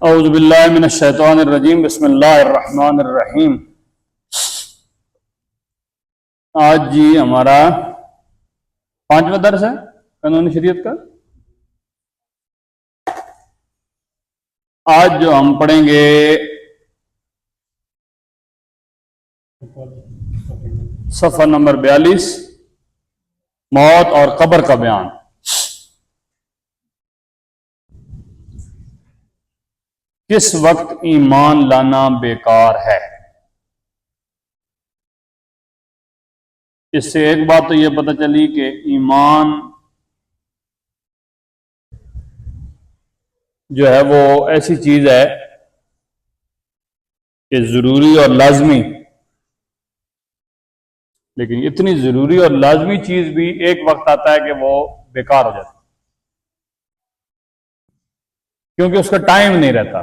اعوذ باللہ من الشیطان الرجیم بسم اللہ الرحمن الرحیم۔ آج جی ہمارا 5واں درس ہے قانون شریعت کا۔ آج جو ہم پڑھیں گے صفحہ نمبر 42، موت اور قبر کا بیان۔ کس وقت ایمان لانا بیکار ہے؟ اس سے ایک بات تو یہ پتہ چلی کہ ایمان جو ہے وہ ایسی چیز ہے کہ ضروری اور لازمی، لیکن اتنی ضروری اور لازمی چیز بھی ایک وقت آتا ہے کہ وہ بیکار ہو جاتی، کیونکہ اس کا ٹائم نہیں رہتا۔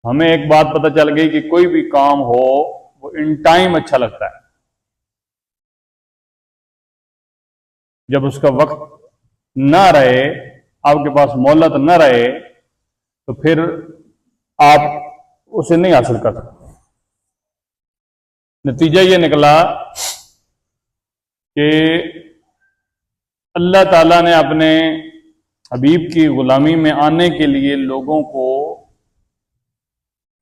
ہمیں ایک بات پتہ چل گئی کہ کوئی بھی کام ہو وہ ان ٹائم اچھا لگتا ہے، جب اس کا وقت نہ رہے، آپ کے پاس مہلت نہ رہے، تو پھر آپ اسے نہیں حاصل کر سکتے۔ نتیجہ یہ نکلا کہ اللہ تعالیٰ نے اپنے حبیب کی غلامی میں آنے کے لیے لوگوں کو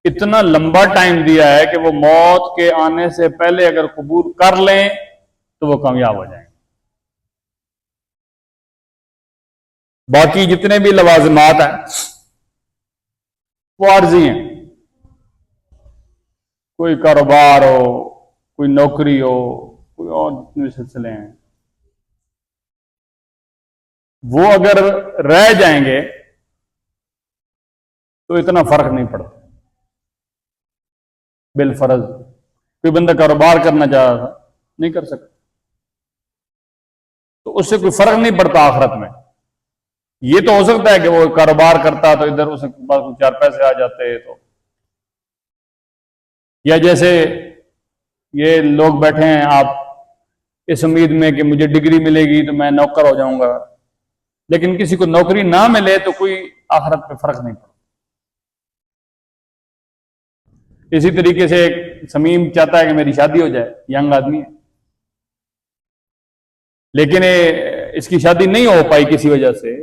اتنا لمبا ٹائم دیا ہے کہ وہ موت کے آنے سے پہلے اگر قبول کر لیں تو وہ کامیاب ہو جائیں گے۔ باقی جتنے بھی لوازمات ہیں وہ عارضی ہیں، کوئی کاروبار ہو، کوئی نوکری ہو، کوئی اور جتنے سلسلے ہیں، وہ اگر رہ جائیں گے تو اتنا فرق نہیں پڑتا۔ بالفرض کوئی بندہ کاروبار کرنا چاہ رہا تھا، نہیں کر سکتا، تو اس سے کوئی فرق نہیں پڑتا آخرت میں۔ یہ تو ہو سکتا ہے کہ وہ کاروبار کرتا تو ادھر اس کے پاس 4 پیسے آ جاتے، تو یا جیسے یہ لوگ بیٹھے ہیں آپ اس امید میں کہ مجھے ڈگری ملے گی تو میں نوکر ہو جاؤں گا، لیکن کسی کو نوکری نہ ملے تو کوئی آخرت پہ فرق نہیں پڑتا۔ اسی طریقے سے ایک سمیم چاہتا ہے کہ میری شادی ہو جائے، ینگ آدمی ہے، لیکن اس کی شادی نہیں ہو پائی کسی وجہ سے،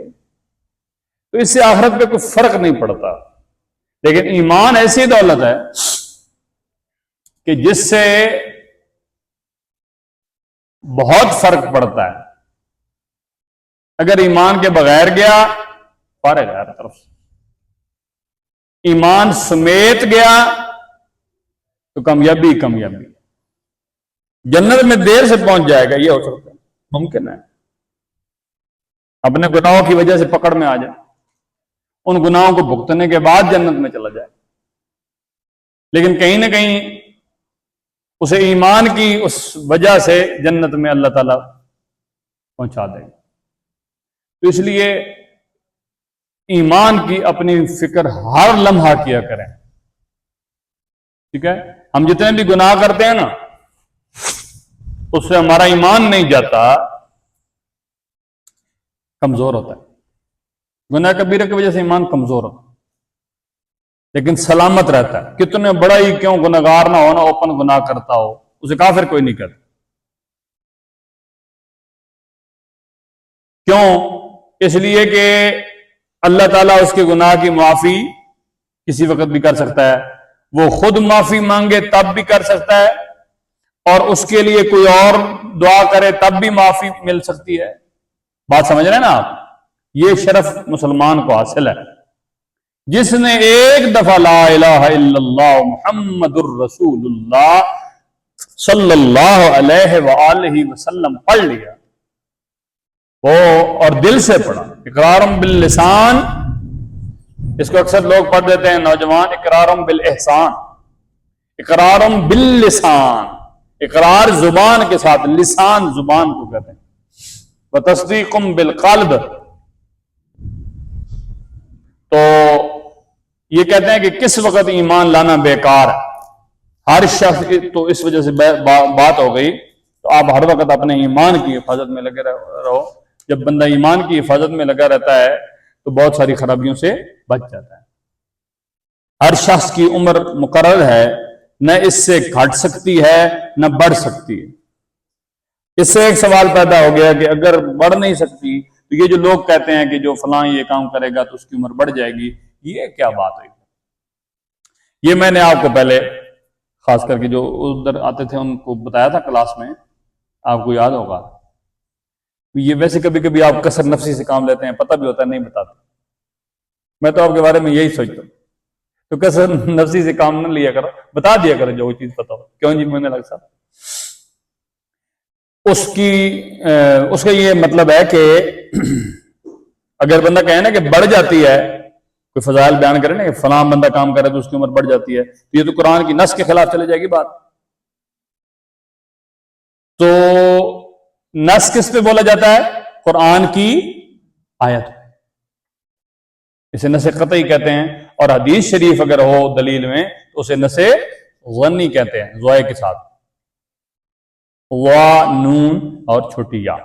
تو اس سے آخرت پہ کوئی فرق نہیں پڑتا۔ لیکن ایمان ایسی دولت ہے کہ جس سے بہت فرق پڑتا ہے۔ اگر ایمان کے بغیر گیا فارغ ہے ہر طرف سے، ایمان سمیت گیا تو کامیابی کامیابی، جنت میں دیر سے پہنچ جائے گا، یہ ہو سکتا ہے، ممکن ہے اپنے گناہوں کی وجہ سے پکڑ میں آ جائے، ان گناہوں کو بھگتنے کے بعد جنت میں چلا جائے، لیکن کہیں نہ کہیں اسے ایمان کی اس وجہ سے جنت میں اللہ تعالیٰ پہنچا دے گا۔ تو اس لیے ایمان کی اپنی فکر ہر لمحہ کیا کریں، ٹھیک ہے؟ ہم جتنے بھی گناہ کرتے ہیں نا، اس سے ہمارا ایمان نہیں جاتا، کمزور ہوتا ہے۔ گناہ کبیرہ کی وجہ سے ایمان کمزور ہوتا ہے، لیکن سلامت رہتا ہے۔ کتنے بڑا ہی کیوں گناہگار نہ ہو نا، اوپن گناہ کرتا ہو، اسے کافر کوئی نہیں کرتا۔ کیوں؟ اس لیے کہ اللہ تعالیٰ اس کے گناہ کی معافی کسی وقت بھی کر سکتا ہے، وہ خود معافی مانگے تب بھی کر سکتا ہے، اور اس کے لیے کوئی اور دعا کرے تب بھی معافی مل سکتی ہے۔ بات سمجھ رہے ہیں نا آپ؟ یہ شرف مسلمان کو حاصل ہے، جس نے ایک دفعہ لا الہ الا اللہ محمد الرسول اللہ صلی اللہ علیہ وآلہ وسلم پڑھ لیا، وہ اور دل سے پڑھا، اقرارم باللسان، اس کو اکثر لوگ پڑھ دیتے ہیں نوجوان، اقرارم بالاحسان، اقرارم باللسان، اقرار زبان کے ساتھ، لسان زبان کو کہتے ہیں، وتصدیقم بالقلب۔ تو یہ کہتے ہیں کہ کس وقت ایمان لانا بیکار ہے، ہر شخص، تو اس وجہ سے بات ہو گئی، تو آپ ہر وقت اپنے ایمان کی حفاظت میں لگے رہو۔ جب بندہ ایمان کی حفاظت میں لگا رہتا ہے تو بہت ساری خرابیوں سے بچ جاتا ہے۔ ہر شخص کی عمر مقرر ہے، نہ اس سے گھٹ سکتی ہے نہ بڑھ سکتی ہے۔ اس سے ایک سوال پیدا ہو گیا کہ اگر بڑھ نہیں سکتی تو یہ جو لوگ کہتے ہیں کہ جو فلاں یہ کام کرے گا تو اس کی عمر بڑھ جائے گی، یہ کیا بات ہوئی؟ یہ میں نے آپ کو پہلے خاص کر کے جو ادھر آتے تھے ان کو بتایا تھا کلاس میں، آپ کو یاد ہوگا۔ یہ ویسے کبھی کبھی آپ کثر نفسی سے کام لیتے ہیں، پتہ بھی ہوتا ہے نہیں بتاتے۔ میں تو آپ کے بارے میں یہی سوچتا ہوں، تو کثر نفسی سے کام نہ لیا کرو، بتا دیا کرو جو چیز پتا ہو۔ کیوں جی میں نے لگ صاحب اس کا یہ مطلب ہے کہ اگر بندہ کہے نا کہ بڑھ جاتی ہے، کوئی فضائل بیان کرے نا کہ فلاں بندہ کام کرے تو اس کی عمر بڑھ جاتی ہے، تو یہ تو قرآن کی نص کے خلاف چلے جائے گی بات۔ تو نص کس پہ بولا جاتا ہے؟ قرآن کی آیت، اسے نص قطعی کہتے ہیں، اور حدیث شریف اگر ہو دلیل میں تو اسے نص ظنی کہتے ہیں، زوائے کے ساتھ، وا نون اور چھوٹی یا۔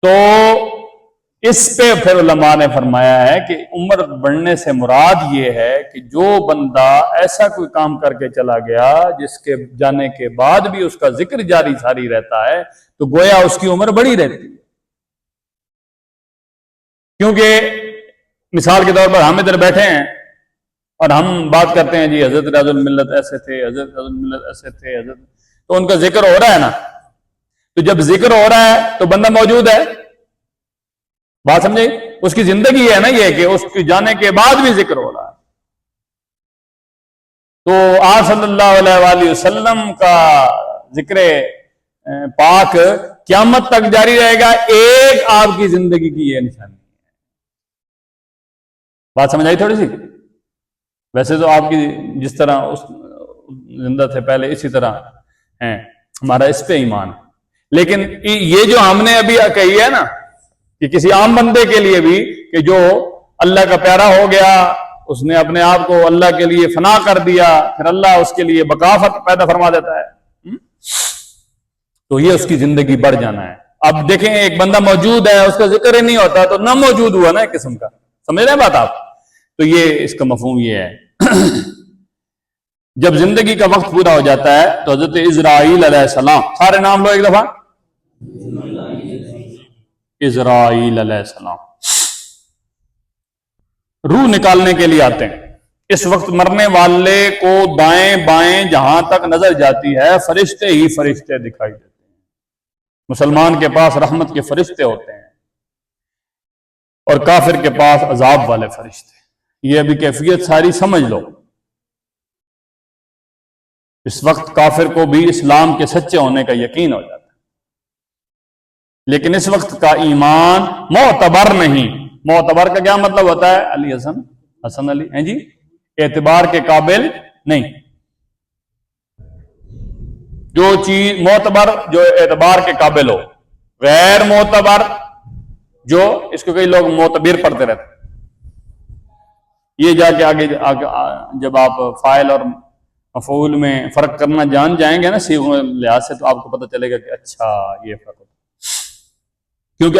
تو اس پہ پھر علماء نے فرمایا ہے کہ عمر بڑھنے سے مراد یہ ہے کہ جو بندہ ایسا کوئی کام کر کے چلا گیا جس کے جانے کے بعد بھی اس کا ذکر جاری ساری رہتا ہے تو گویا اس کی عمر بڑی رہتی ہے۔ کیونکہ مثال کے طور پر ہم ادھر بیٹھے ہیں اور ہم بات کرتے ہیں جی حضرت ریاض الملت ایسے تھے، حضرت ریاض الملت ایسے تھے، حضرت، تو ان کا ذکر ہو رہا ہے نا۔ تو جب ذکر ہو رہا ہے تو بندہ موجود ہے، بات سمجھے؟ اس کی زندگی ہے نا یہ کہ اس کے جانے کے بعد بھی ذکر ہو رہا ہے۔ تو آپ صلی اللہ علیہ وآلہ وسلم کا ذکر پاک قیامت تک جاری رہے گا، ایک آپ کی زندگی کی یہ نشانی ہے۔ بات سمجھ آئی تھوڑی سی؟ ویسے تو آپ کی جس طرح اس زندہ تھے پہلے اسی طرح ہیں، ہمارا اس پہ ایمان ہے۔ لیکن یہ جو ہم نے ابھی کہی ہے نا کہ کسی عام بندے کے لیے بھی کہ جو اللہ کا پیارا ہو گیا، اس نے اپنے آپ کو اللہ کے لیے فنا کر دیا، پھر اللہ اس کے لیے بقافت پیدا فرما دیتا ہے، تو یہ اس کی زندگی بڑھ جانا ہے۔ اب دیکھیں ایک بندہ موجود ہے، اس کا ذکر ہی نہیں ہوتا تو نہ موجود ہوا نا ایک قسم کا، سمجھ رہے ہیں بات آپ؟ تو یہ اس کا مفہوم یہ ہے۔ جب زندگی کا وقت پورا ہو جاتا ہے تو حضرت اسرائیل علیہ السلام، سارے نام لو ایک دفعہ، اسرائیل علیہ السلام روح نکالنے کے لیے آتے ہیں۔ اس وقت مرنے والے کو دائیں بائیں جہاں تک نظر جاتی ہے فرشتے ہی فرشتے دکھائی دیتے ہیں۔ مسلمان کے پاس رحمت کے فرشتے ہوتے ہیں اور کافر کے پاس عذاب والے فرشتے۔ یہ ابھی کیفیت ساری سمجھ لو۔ اس وقت کافر کو بھی اسلام کے سچے ہونے کا یقین ہو جاتا ہے، لیکن اس وقت کا ایمان معتبر نہیں۔ معتبر کا کیا مطلب ہوتا ہے؟ علی حسن، حسن علی ہیں جی، اعتبار کے قابل نہیں۔ جو چیز معتبر جو اعتبار کے قابل ہو، غیر معتبر جو اس کو کئی لوگ معتبر پڑھتے رہتے ہیں۔ یہ جا کے آگے جب آپ فاعل اور مفعول میں فرق کرنا جان جائیں گے نا صیغوں کے لحاظ سے، تو آپ کو پتہ چلے گا کہ اچھا یہ فرق ہوتا ہے۔ کیونکہ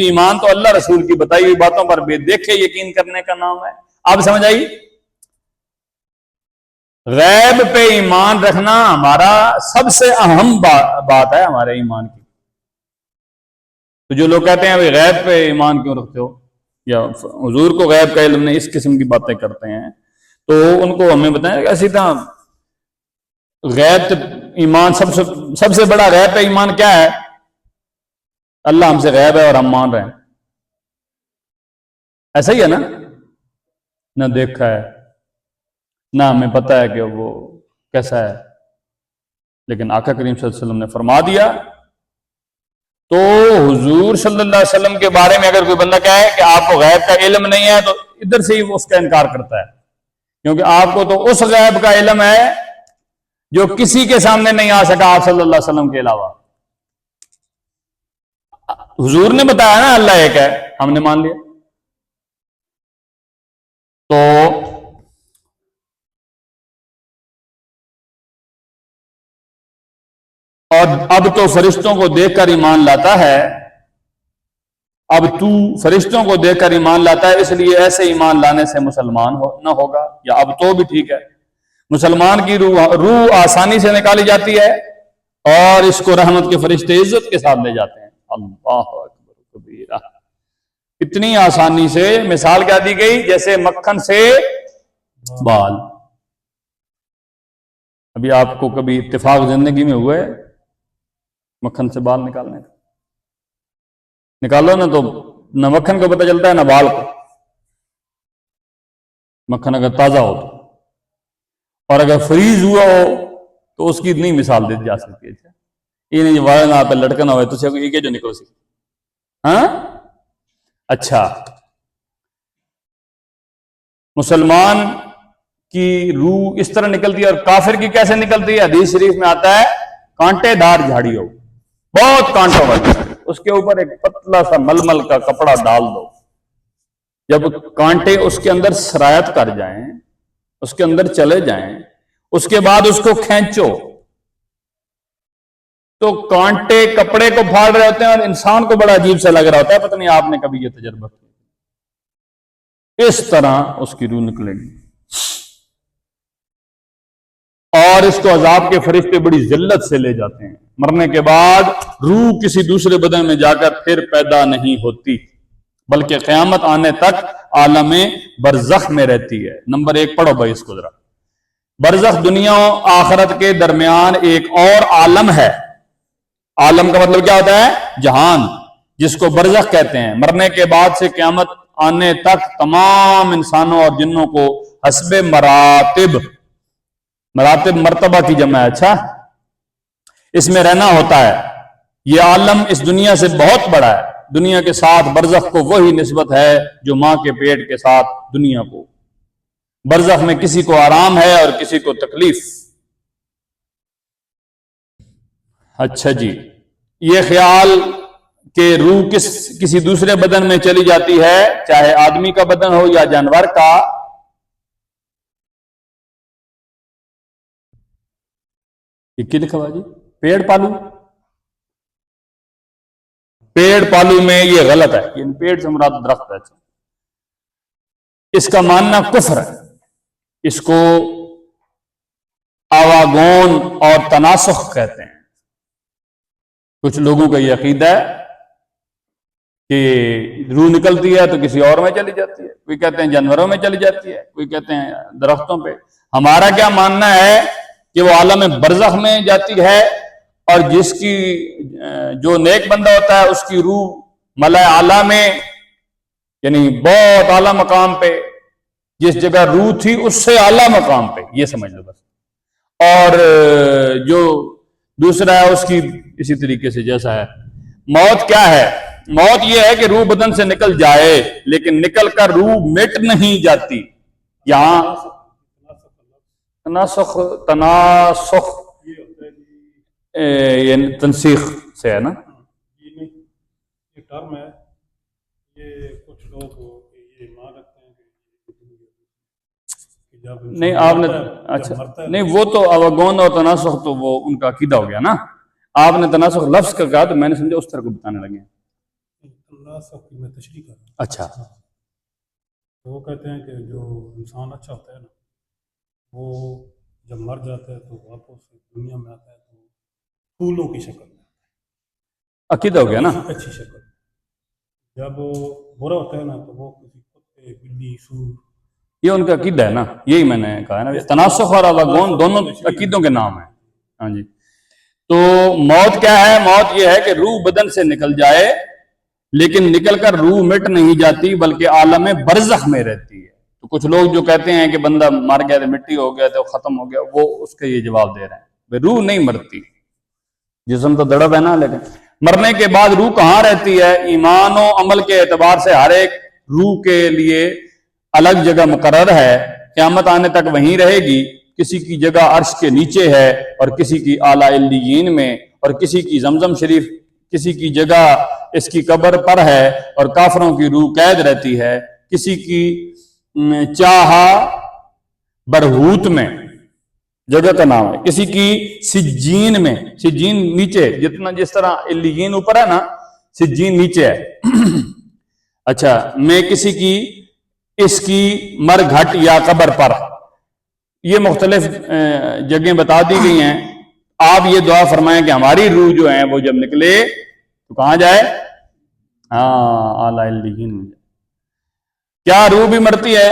ایمان تو اللہ رسول کی بتائی ہوئی باتوں پر بے دیکھے یقین کرنے کا نام ہے۔ آپ سمجھ آئی؟ غیب پہ ایمان رکھنا ہمارا سب سے اہم بات ہے ہمارے ایمان کی۔ تو جو لوگ کہتے ہیں غیب پہ ایمان کیوں رکھتے ہو، یا حضور کو غیب کا علم نہیں، اس قسم کی باتیں کرتے ہیں، تو ان کو ہمیں بتائیں کہ اسی طرح غیب ایمان سب سے بڑا غیب پہ ایمان کیا ہے؟ اللہ ہم سے غیب ہے اور ہم مان رہے ہیں، ایسا ہی ہے نا؟ نہ دیکھا ہے نہ ہمیں پتہ ہے کہ وہ کیسا ہے، لیکن آقا کریم صلی اللہ علیہ وسلم نے فرما دیا۔ تو حضور صلی اللہ علیہ وسلم کے بارے میں اگر کوئی بندہ کہے کہ آپ کو غیب کا علم نہیں ہے تو ادھر سے ہی وہ اس کا انکار کرتا ہے، کیونکہ آپ کو تو اس غیب کا علم ہے جو کسی کے سامنے نہیں آ سکا آپ صلی اللہ علیہ وسلم کے علاوہ۔ حضور نے بتایا نا اللہ ایک ہے، ہم نے مان لیا۔ تو اور اب تو فرشتوں کو دیکھ کر ایمان لاتا ہے اب تو فرشتوں کو دیکھ کر ایمان لاتا ہے، اس لیے ایسے ایمان لانے سے مسلمان نہ ہوگا، یا اب تو بھی ٹھیک ہے، مسلمان کی روح آسانی سے نکالی جاتی ہے اور اس کو رحمت کے فرشتے عزت کے ساتھ لے جاتے ہیں۔ اللہ اکبر کبیرہ، اتنی آسانی سے، مثال کیا دی گئی؟ جیسے مکھن سے بال۔ ابھی آپ کو کبھی اتفاق زندگی میں ہوا ہے مکھن سے بال نکالنے کا؟ نکالو نا تو نہ مکھن کو پتہ چلتا ہے نہ بال کو، مکھن اگر تازہ ہو تو، اور اگر فریز ہوا ہو تو اس کی نہیں مثال دی جا سکتی ہے۔ یہ نہیں وائن آپ لڑکنا ہوئے تو یہ کہ جو نکلو سی، ہاں اچھا، مسلمان کی روح اس طرح نکلتی ہے، اور کافر کی کیسے نکلتی ہے؟ حدیث شریف میں آتا ہے کانٹے دار جھاڑی ہو، بہت کانٹوں والی، اس کے اوپر ایک پتلا سا ململ کا کپڑا ڈال دو، جب کانٹے اس کے اندر سرایت کر جائیں، اس کے اندر چلے جائیں، اس کے بعد اس کو کھینچو تو کانٹے کپڑے کو پھاڑ رہے ہوتے ہیں، اور انسان کو بڑا عجیب سے لگ رہا ہوتا ہے، پتہ نہیں آپ نے کبھی یہ تجربہ کیا؟ اس طرح اس کی روح نکلے گی، اور اس کو عذاب کے فرشتے بڑی ذلت سے لے جاتے ہیں۔ مرنے کے بعد روح کسی دوسرے بدن میں جا کر پھر پیدا نہیں ہوتی، بلکہ قیامت آنے تک عالم برزخ میں رہتی ہے۔ نمبر 1 پڑھو بھائی اس کو ذرا۔ برزخ دنیا و آخرت کے درمیان ایک اور عالم ہے۔ عالم کا مطلب کیا ہوتا ہے؟ جہان، جس کو برزخ کہتے ہیں۔ مرنے کے بعد سے قیامت آنے تک تمام انسانوں اور جنوں کو حسب مراتب مرتبہ کی جمع ہے، اچھا، اس میں رہنا ہوتا ہے۔ یہ عالم اس دنیا سے بہت بڑا ہے۔ دنیا کے ساتھ برزخ کو وہی نسبت ہے جو ماں کے پیٹ کے ساتھ دنیا کو۔ برزخ میں کسی کو آرام ہے اور کسی کو تکلیف۔ اچھا جی، یہ خیال کہ روح کسی دوسرے بدن میں چلی جاتی ہے، چاہے آدمی کا بدن ہو یا جانور کا، یہ کیا لکھا ہوا جی؟ پیڑ پالو، پیڑ پالو میں یہ غلط ہے، یہ پیڑ سے مراد درخت ہے، اس کا ماننا کفر ہے۔ اس کو آواگون اور تناسخ کہتے ہیں۔ کچھ لوگوں کا یہ عقیدہ ہے کہ روح نکلتی ہے تو کسی اور میں چلی جاتی ہے، کوئی کہتے ہیں جانوروں میں چلی جاتی ہے، کوئی کہتے ہیں درختوں پہ۔ ہمارا کیا ماننا ہے کہ وہ عالم برزخ میں جاتی ہے، اور جس کی جو نیک بندہ ہوتا ہے اس کی روح ملائے اعلیٰ میں، یعنی بہت اعلیٰ مقام پہ، جس جگہ روح تھی اس سے اعلیٰ مقام پہ، یہ سمجھ لو بس۔ اور جو دوسرا ہے اس کی اسی طریقے سے جیسا ہے۔ موت کیا ہے؟ موت یہ ہے کہ روح بدن سے نکل جائے، لیکن نکل کر روح مٹ نہیں جاتی۔ یہاں تناسخ یعنی تنسیخ سے ہے نا، یہ ٹرم ہے، یہ کچھ لوگ یہ مان رکھتے ہیں کہ جب نہیں آپ نے اچھا نہیں، وہ تو اوگون اور تناسخ تو وہ ان کا عقیدہ ہو گیا نا۔ آپ نے تناسخ لفظ کا کہا تو میں نے سمجھا اس طرح کو بتانے لگے ہیں۔ تناسخ کی میں تشریح کر رہا ہوں۔ اچھا، وہ کہتے ہیں کہ جو انسان اچھا ہوتا ہے نا، وہ جب مر جاتا ہے تو واپس دنیا میں آتا ہے تو پھولوں کی شکل میں، عقیدہ ہو گیا نا، اچھی شکل۔ جب وہ برا ہوتا ہے نا تو وہ کسی کتے، بلی، سور، یہ ان کا عقیدہ ہے نا، یہی میں نے کہا ہے نا، تناسخ اور اوگون دونوں عقیدوں کے نام ہیں۔ ہاں جی، تو موت کیا ہے؟ موت یہ ہے کہ روح بدن سے نکل جائے، لیکن نکل کر روح مٹ نہیں جاتی بلکہ عالم برزخ میں رہتی ہے۔ تو کچھ لوگ جو کہتے ہیں کہ بندہ مر گیا تو مٹی ہو گیا تو ختم ہو گیا، وہ اس کا یہ جواب دے رہے ہیں، روح نہیں مرتی، جسم تو دڑب ہے نا، لیکن مرنے کے بعد روح کہاں رہتی ہے؟ ایمان و عمل کے اعتبار سے ہر ایک روح کے لیے الگ جگہ مقرر ہے، قیامت آنے تک وہیں رہے گی۔ کسی کی جگہ عرش کے نیچے ہے، اور کسی کی اعلیٰ علیین میں، اور کسی کی زمزم شریف، کسی کی جگہ اس کی قبر پر ہے، اور کافروں کی روح قید رہتی ہے۔ کسی کی چاہا برہوت میں جگہ کا نام ہے، کسی کی سجین میں، سجین نیچے، جتنا جس طرح علیین اوپر ہے نا، سجین نیچے ہے۔ اچھا، میں کسی کی اس کی مر گھٹ یا قبر پر، یہ مختلف جگہیں بتا دی گئی ہیں. آپ یہ دعا فرمائیں کہ ہماری روح جو ہے وہ جب نکلے تو کہاں جائے؟ اعلیٰ علیین. کیا روح بھی مرتی ہے؟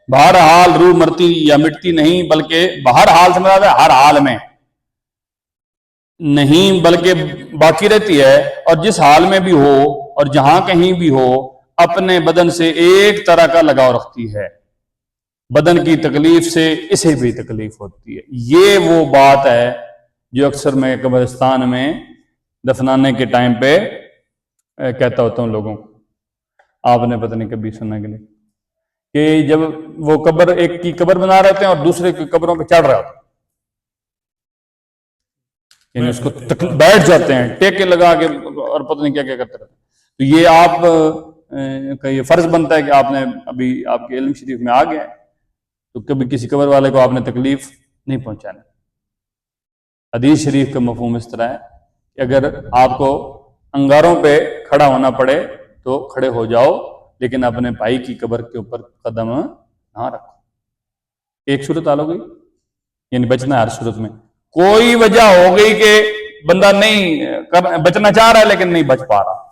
بہرحال روح مرتی یا مٹتی نہیں، بلکہ بہرحال سے مراد ہے ہر حال میں نہیں، بلکہ باقی رہتی ہے، اور جس حال میں بھی ہو اور جہاں کہیں بھی ہو اپنے بدن سے ایک طرح کا لگاؤ رکھتی ہے. بدن کی تکلیف سے اسے بھی تکلیف ہوتی ہے. یہ وہ بات ہے جو اکثر میں قبرستان میں دفنانے کے ٹائم پہ کہتا ہوتا ہوں لوگوں کو. آپ نے پتہ نہیں کبھی سنا کہ نہیں، کہ جب وہ قبر ایک کی قبر بنا رہے ہیں اور دوسرے کی قبروں پہ چڑھ رہا ہوتا، یعنی اس کو بیٹھ جاتے ہیں ٹیکے لگا کے اور پتہ نہیں کیا کیا کرتے رہتے ہیں. تو یہ آپ کا یہ فرض بنتا ہے کہ آپ نے ابھی آپ کے علم شریف میں آ گیا ہے تو کبھی کسی قبر والے کو آپ نے تکلیف نہیں پہنچانا. حدیث شریف کا مفہوم اس طرح ہے کہ اگر آپ کو انگاروں پہ کھڑا ہونا پڑے تو کھڑے ہو جاؤ، لیکن اپنے بھائی کی قبر کے اوپر قدم نہ رکھو. ایک صورت حل ہو گئی، یعنی بچنا ہے ہر صورت میں. کوئی وجہ ہو گئی کہ بندہ نہیں بچنا چاہ رہا ہے لیکن نہیں بچ پا رہا،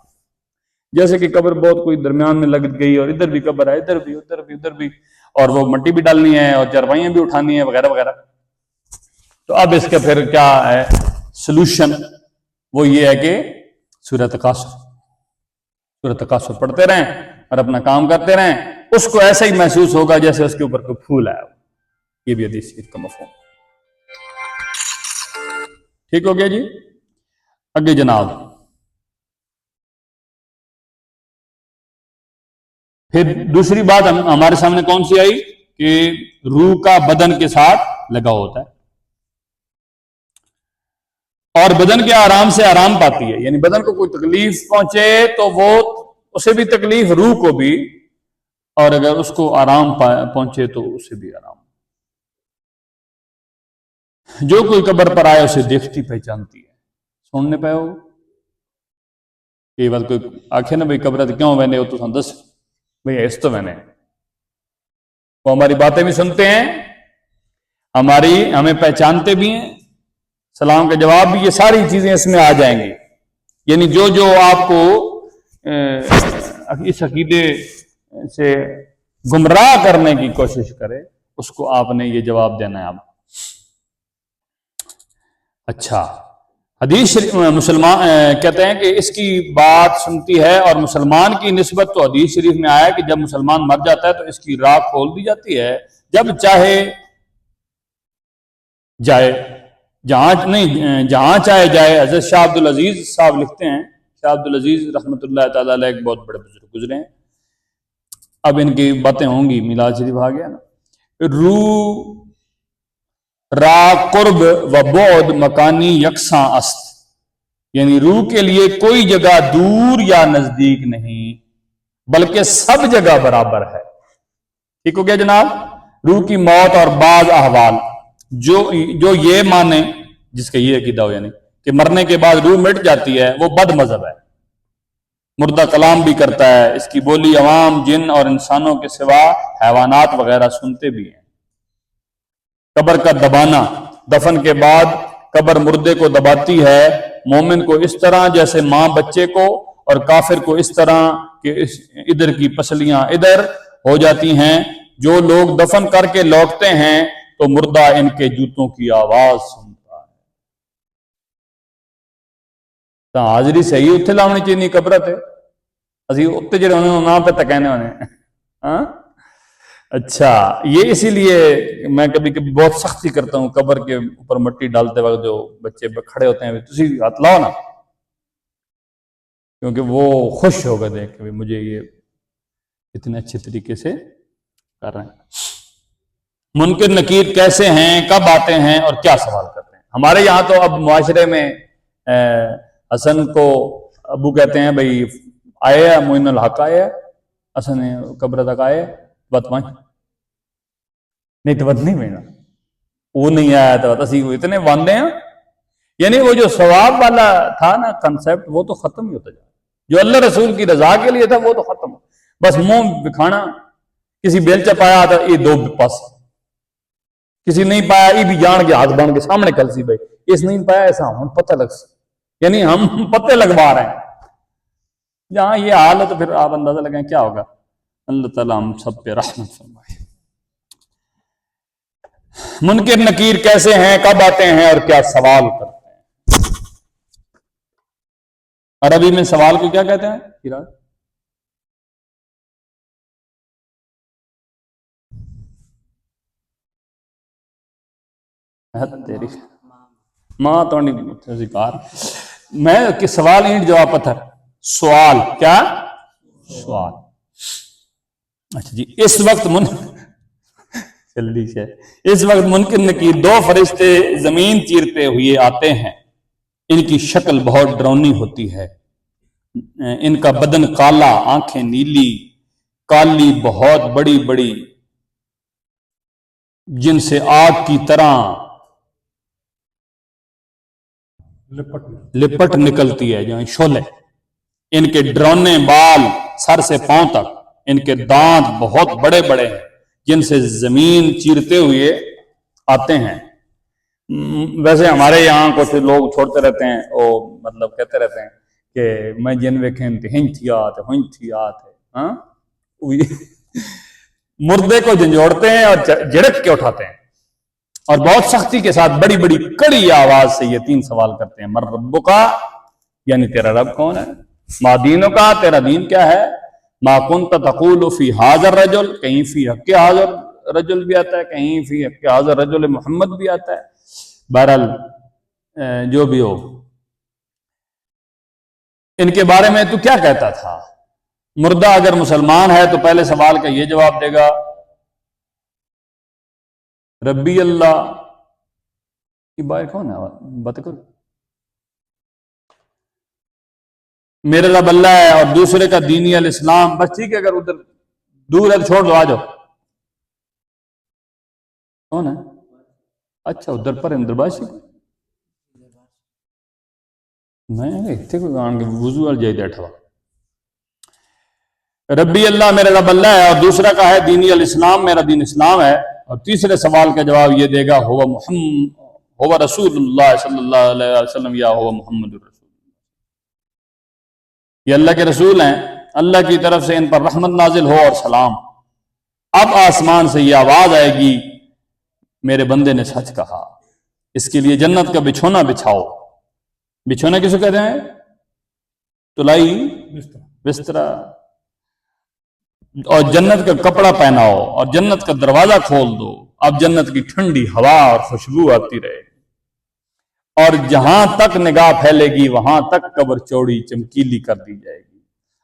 جیسے کہ قبر بہت کوئی درمیان میں لگ گئی اور ادھر بھی قبر ہے، ادھر بھی ادھر بھی ادھر بھی، اور وہ مٹی بھی ڈالنی ہے اور چارپائیاں بھی اٹھانی ہیں وغیرہ وغیرہ. تو اب اس کا پھر کیا ہے سلوشن؟ وہ یہ ہے کہ سورۃ تکاثر پڑھتے رہیں اور اپنا کام کرتے رہیں. اس کو ایسا ہی محسوس ہوگا جیسے اس کے اوپر کوئی پھول آیا. یہ بھی حدیث شریف کا مفہوم. ٹھیک ہو گیا جی. آگے جناب، پھر دوسری بات ہمارے سامنے کون سی آئی کہ روح کا بدن کے ساتھ لگاؤ ہوتا ہے اور بدن کے آرام سے آرام پاتی ہے. یعنی بدن کو کوئی تکلیف پہنچے تو وہ اسے بھی تکلیف، روح کو بھی، اور اگر اس کو آرام پہنچے تو اسے بھی آرام. جو کوئی قبر پر آئے اسے دیکھتی پہچانتی ہے. سننے پہ ہو یہ بات کوئی آخے نا بھائی قبر کیوں وینے ہو تو دس بھائی اس تو وینے، وہ ہماری باتیں بھی سنتے ہیں، ہمیں پہچانتے بھی ہیں، سلام کا جواب بھی، یہ ساری چیزیں اس میں آ جائیں گی. یعنی جو آپ کو اس عقیدے سے گمراہ کرنے کی کوشش کرے اس کو آپ نے یہ جواب دینا ہے. اب اچھا، حدیث شریف مسلمان کہتے ہیں کہ اس کی بات سنتی ہے، اور مسلمان کی نسبت تو حدیث شریف میں آیا کہ جب مسلمان مر جاتا ہے تو اس کی راہ کھول دی جاتی ہے، جب چاہے جائے، جہاں چاہے جائے. حضرت شاہ عبد العزیز صاحب لکھتے ہیں، شاہ عبد العزیز رحمۃ اللہ تعالی علیہ ایک بہت بڑے بزرگ گزرے ہیں. اب ان کی باتیں ہوں گی، میلاد شریف آ گیا نا. روح را قرب و بعد مکانی یکساں است، یعنی روح کے لیے کوئی جگہ دور یا نزدیک نہیں بلکہ سب جگہ برابر ہے. ٹھیک ہو گیا جناب. روح کی موت اور بعض احوال جو یہ مانے، جس کا یہ عقیدہ ہو یعنی کہ مرنے کے بعد روح مٹ جاتی ہے، وہ بد مذہب ہے. مردہ کلام بھی کرتا ہے، اس کی بولی عوام جن اور انسانوں کے سوا حیوانات وغیرہ سنتے بھی ہیں. قبر کا دبانا، دفن کے بعد قبر مردے کو دباتی ہے، مومن کو اس طرح جیسے ماں بچے کو، اور کافر کو اس طرح کہ ادھر کی پسلیاں ادھر ہو جاتی ہیں. جو لوگ دفن کر کے لوٹتے ہیں تو مردہ ان کے جوتوں کی آواز سنتا ہے. تو حاضری صحیح اتنے لاؤنی چاہیے قبر تے، اسی اتنے جڑے ہونے نام پہ تک کہنے ہونے. ہاں اچھا، یہ اسی لیے میں کبھی کبھی بہت سختی کرتا ہوں قبر کے اوپر مٹی ڈالتے وقت. جو بچے کھڑے ہوتے ہیں تسی ہاتھ لاؤ نا، کیونکہ وہ خوش ہوگا دیکھ کہ مجھے یہ اتنے اچھے طریقے سے کر رہے ہیں. منکر نکیر کیسے ہیں، کب آتے ہیں اور کیا سوال کرتے ہیں؟ ہمارے یہاں تو اب معاشرے میں حسن کو ابو کہتے ہیں بھائی آئے ہیں، معین الحق آئے ہیں، حسن قبر تک آئے بات مائیں نہیں تو بات نہیں مہینہ وہ نہیں آیا تو اسی وہ اتنے واندے ہیں. یعنی وہ جو ثواب والا تھا نا کنسیپٹ، وہ تو ختم ہی ہوتا جا. جو اللہ رسول کی رضا کے لیے تھا وہ تو ختم. بس منہ دکھانا. کسی بیلچہ پایا تو یہ دو پاس, کسی نہیں پایا یہ بھی جان کے ہاتھ بن کے سامنے کل سی بھائی اس نہیں پایا ایسا ہم پتہ لگ سی, یعنی ہم پتے لگوا رہے ہیں. جہاں یہ حال ہے تو پھر آپ اندازہ لگائیں کیا ہوگا. اللہ تعالیٰ ہم سب پہ رحمت فرمائے. منکر نکیر کیسے ہیں, کب آتے ہیں اور کیا سوال کرتے ہیں؟ عربی میں سوال کو کیا کہتے ہیں فراز؟ تیری ماں تو نہیں ذکار میں کہ سوال اینٹ جواب پتھر. سوال کیا سوال. اچھا جی, اس وقت جلدی سے اس وقت منکر نکیر دو فرشتے زمین چیرتے ہوئے آتے ہیں. ان کی شکل بہت ڈراؤنی ہوتی ہے. ان کا بدن کالا, آنکھیں نیلی کالی بہت بڑی بڑی, جن سے آگ کی طرح لپٹ نکلتی ہے جہاں شعلے. ان کے ڈرونے بال سر سے پاؤں تک. ان کے دانت بہت بڑے بڑے ہیں جن سے زمین چیرتے ہوئے آتے ہیں. ویسے ہمارے یہاں کچھ لوگ چھوڑتے رہتے ہیں, وہ مطلب کہتے رہتے ہیں کہ میں جن ویکھیں ہنچ تھی آتے ہاں مردے کو جھنجھوڑتے ہیں اور جھڑک کے اٹھاتے ہیں, اور بہت سختی کے ساتھ بڑی بڑی کڑی آواز سے یہ تین سوال کرتے ہیں. مر ربک, یعنی تیرا رب کون ہے. ما دینک, تیرا دین کیا ہے. ما کنت تقول فی ھذا الرجل, کہیں فی حق ھذا الرجل بھی آتا ہے, کہیں فی حق ھذا الرجل محمد بھی آتا ہے. بہرحال جو بھی ہو, ان کے بارے میں تو کیا کہتا تھا. مردہ اگر مسلمان ہے تو پہلے سوال کا یہ جواب دے گا ربی اللہ. یہ باہر کون ہے بات کرو. میرے رب اللہ ہے, اور دوسرے کا دینی الاسلام. بس ٹھیک ہے, اگر ادھر دور ہے چھوڑ دو, آ جاؤ. کون ہے؟ اچھا ادھر پر اندر باشی میں اتنے کوئی آن کے وضو وال جائی بیٹھا. ربی اللہ, میرا رب اللہ ہے, اور دوسرا کا ہے دینی الاسلام, میرا دین اسلام ہے. اور تیسرے سوال کا جواب یہ دے گا ہوا محمد, ہوا رسول اللہ صلی اللہ علیہ وسلم, یا ہوا محمد الرسول. یہ اللہ کے رسول ہیں, اللہ کی طرف سے ان پر رحمت نازل ہو اور سلام. اب آسمان سے یہ آواز آئے گی میرے بندے نے سچ کہا, اس کے لیے جنت کا بچھونا بچھاؤ. بچھونا کسے کہتے ہیں؟ تلائی, بسترا. اور جنت کا کپڑا پہناؤ اور جنت کا دروازہ کھول دو. اب جنت کی ٹھنڈی ہوا اور خوشبو آتی رہے, اور جہاں تک نگاہ پھیلے گی وہاں تک قبر چوڑی چمکیلی کر دی جائے گی.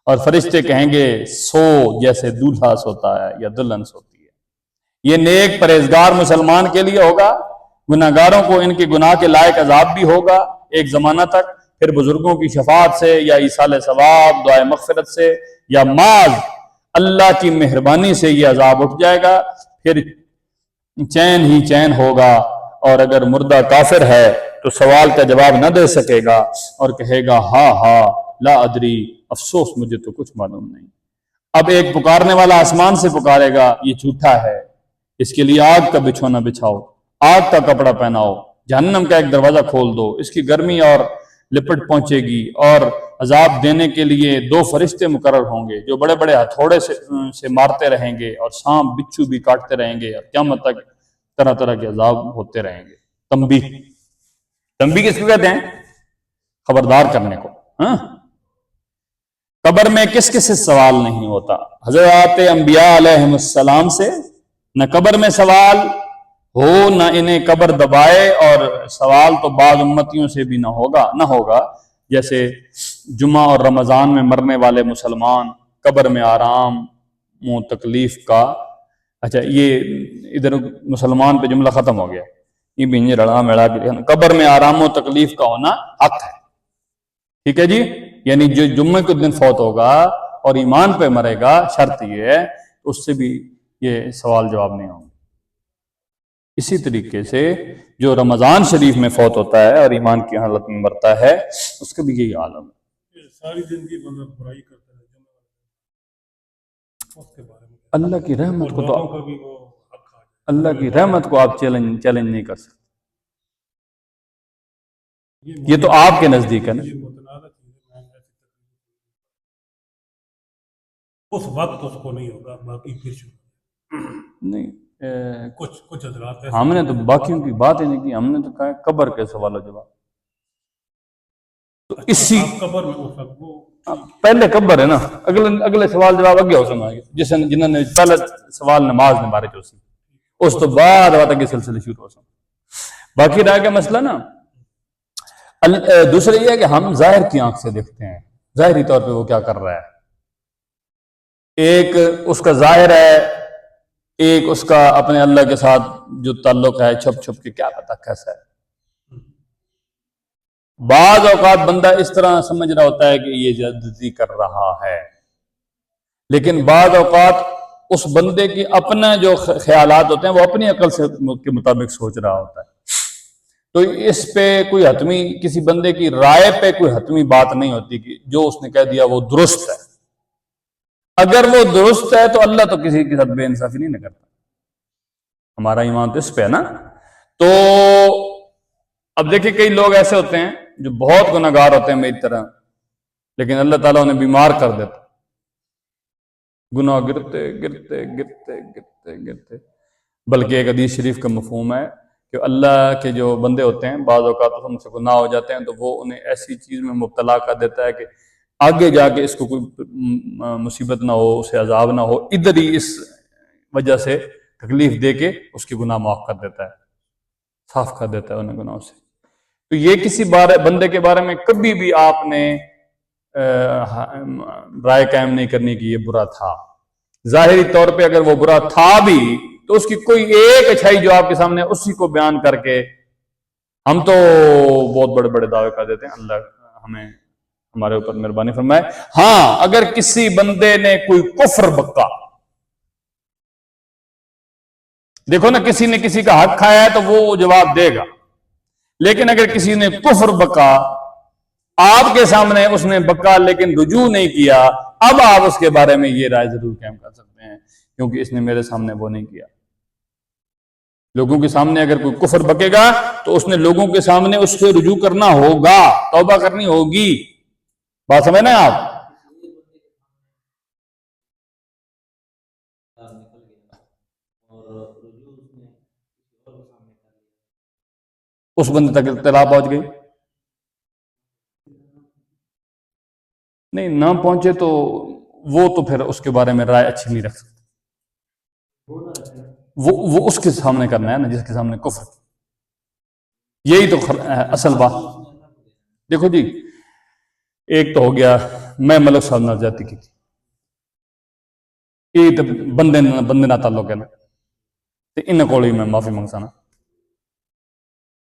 اور فرشتے کہیں گے سو جیسے دولہا سوتا ہے یا دلہن سوتی ہے. یہ نیک پرہیزگار مسلمان کے لیے ہوگا, گناہگاروں کو ان کے گناہ کے لائق عذاب بھی ہوگا ایک زمانہ تک. پھر بزرگوں کی شفاعت سے یا ایصال ثواب, دعائے مغفرت سے, یا معاذ اللہ کی مہربانی سے یہ عذاب اٹھ جائے گا. پھر چین ہی چین ہوگا. اور اگر مردہ کافر ہے تو سوال کا جواب نہ دے سکے گا اور کہے گا ہاں ہاں لا ادری, افسوس مجھے تو کچھ معلوم نہیں. اب ایک پکارنے والا آسمان سے پکارے گا یہ جھوٹا ہے, اس کے لیے آگ کا بچھونا بچھاؤ, آگ کا کپڑا پہناؤ, جہنم کا ایک دروازہ کھول دو. اس کی گرمی اور لپٹ پہنچے گی, اور عذاب دینے کے لیے دو فرشتے مقرر ہوں گے جو بڑے بڑے ہتھوڑے سے مارتے رہیں گے, اور سانپ بچھو بھی کاٹتے رہیں گے, اور قیامت تک طرح طرح کے عذاب ہوتے رہیں گے. تنبیہ, تنبیہ کس کو کہتے ہیں؟ خبردار کرنے کو. ہاں, قبر میں کس کس سے سوال نہیں ہوتا. حضرات انبیاء علیہ السلام سے نہ قبر میں سوال ہو, نہ انہیں قبر دبائے, اور سوال تو بعض امتیوں سے بھی نہ ہوگا. جیسے جمعہ اور رمضان میں مرنے والے مسلمان, قبر میں آرام و تکلیف کا. اچھا یہ ادھر مسلمان پہ جملہ ختم ہو گیا, یہ بھی رڑا میڑا کے قبر میں آرام و تکلیف کا ہونا حق ہے. ٹھیک ہے جی, یعنی جو جمعے کے دن فوت ہوگا اور ایمان پہ مرے گا, شرط یہ ہے اس سے بھی یہ سوال جواب نہیں ہوں گے. اسی طریقے سے جو رمضان شریف میں فوت ہوتا ہے اور ایمان کی حالت میں مرتا ہے اس کا بھی یہی عالم ہے. ساری زندگی بندہ برائی کرتا ہے. اس کے بارے میں اللہ کی رحمت کو تو لوگوں کا بھی وہ حق آ جائے. اللہ کی رحمت کو آپ چیلنج نہیں کر سکتے. یہ تو آپ کے نزدیک ہے نا. یہ متنازع چیزیں میں ایسی تقریر اس وقت اس کو نہیں ہوگا، باقی پھر شروع نہیں کچھ حضرات ایسے ہم نے تو باقیوں کی بات ہی نہیں کی. ہم نے تو کہا قبر کے سوال و جواب. تو اسی آپ قبر میں اس وقت وہ پہلے قبر ہے نا، اگلے سوال جواب اگے ہو سکیں گے. جنہوں نے پہلا سوال نماز نے بارے چ اس تو بعد کے سلسلے شروع ہو سکیں. باقی رہ گیا مسئلہ نا. دوسرا یہ ہے کہ ہم ظاہر کی آنکھ سے دیکھتے ہیں، ظاہری طور پہ وہ کیا کر رہا ہے. ایک اس کا ظاہر ہے، ایک اس کا اپنے اللہ کے ساتھ جو تعلق ہے چھپ چھپ کے کیا پتہ کیسا ہے. بعض اوقات بندہ اس طرح سمجھ رہا ہوتا ہے کہ یہ زیادتی کر رہا ہے، لیکن بعض اوقات اس بندے کی اپنا جو خیالات ہوتے ہیں وہ اپنی عقل سے کے مطابق سوچ رہا ہوتا ہے. تو اس پہ کوئی حتمی کسی بندے کی رائے پہ کوئی حتمی بات نہیں ہوتی کہ جو اس نے کہہ دیا وہ درست ہے. اگر وہ درست ہے تو اللہ تو کسی کے ساتھ بے انصافی نہیں کرتا. ہمارا ایمان تو اس پہ ہے نا. تو اب دیکھیں کئی لوگ ایسے ہوتے ہیں جو بہت گناہگار ہوتے ہیں میری طرح، لیکن اللہ تعالیٰ انہیں بیمار کر دیتا. گناہ گرتے گرتے گرتے گرتے گرتے. بلکہ ایک حدیث شریف کا مفہوم ہے کہ اللہ کے جو بندے ہوتے ہیں بعض اوقات ان سے گناہ ہو جاتے ہیں تو وہ انہیں ایسی چیز میں مبتلا کر دیتا ہے کہ آگے جا کے اس کو کوئی مصیبت نہ ہو، اسے عذاب نہ ہو، ادھر ہی اس وجہ سے تکلیف دے کے اس کی گناہ معاف کر دیتا ہے، صاف کر دیتا ہے انہیں گناہوں سے. تو یہ کسی بندے کے بارے میں کبھی بھی آپ نے رائے قائم نہیں کرنی کہ یہ برا تھا. ظاہری طور پہ اگر وہ برا تھا بھی تو اس کی کوئی ایک اچھائی جو آپ کے سامنے اسی کو بیان کر کے ہم تو بہت بڑے بڑے دعوے کر دیتے ہیں. اللہ ہمیں ہمارے اوپر مہربانی فرمائے. ہاں اگر کسی بندے نے کوئی کفر بکا، دیکھو نا کسی نے کسی کا حق کھایا ہے تو وہ جواب دے گا، لیکن اگر کسی نے کفر بکا آپ کے سامنے اس نے بکا لیکن رجوع نہیں کیا، اب آپ اس کے بارے میں یہ رائے ضرور قائم کر سکتے ہیں کیونکہ اس نے میرے سامنے وہ نہیں کیا. لوگوں کے سامنے اگر کوئی کفر بکے گا تو اس نے لوگوں کے سامنے اس سے رجوع کرنا ہوگا، توبہ کرنی ہوگی. بات سمجھ نا آپ. اس بندے تک اطلاع پہنچ گئی نہیں، نہ پہنچے تو وہ تو پھر اس کے بارے میں رائے اچھی نہیں رکھ سکتے. وہ اس کے سامنے کرنا ہے نا جس کے سامنے کفر. یہی تو اصل بات. دیکھو جی ایک تو ہو گیا میں ملک صاحب نہ زیادتی کی تھی، یہ تو بندے نہ تعلق ہے نا، تو ان کو میں معافی منگسا نا،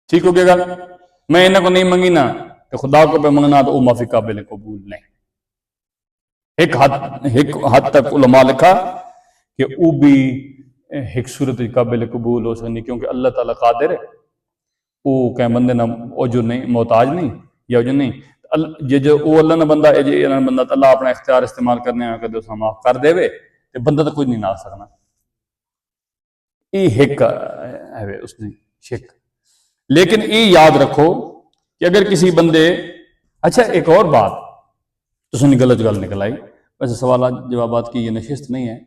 ٹھیک ہو گیا گا. میں انہوں کو نہیں منگی نا تو خدا کو پہ منگنا تو وہ معافی قابل قبول نہیں. ایک حد تک علماء لکھا کہ وہ بھی ایک صورت قابل قبول ہو سکتی کیونکہ اللہ تعالیٰ قادر ہے، وہ کہ بندے نہ اوجر نہیں، محتاج نہیں یا اوجر نہیں. جو اللہ نہ بندہ اللہ اپنا اختیار استعمال کرنے میں کدے اسے معاف کر دے تو بندہ تو کچھ نہیں نہ سکنا. یہ ایک ہے اس نے شک. لیکن یہ یاد رکھو کہ اگر کسی بندے اچھا ایک اور بات تو سنی غلط گل نکل آئی. ویسے سوالات جوابات کی یہ نشست نہیں ہے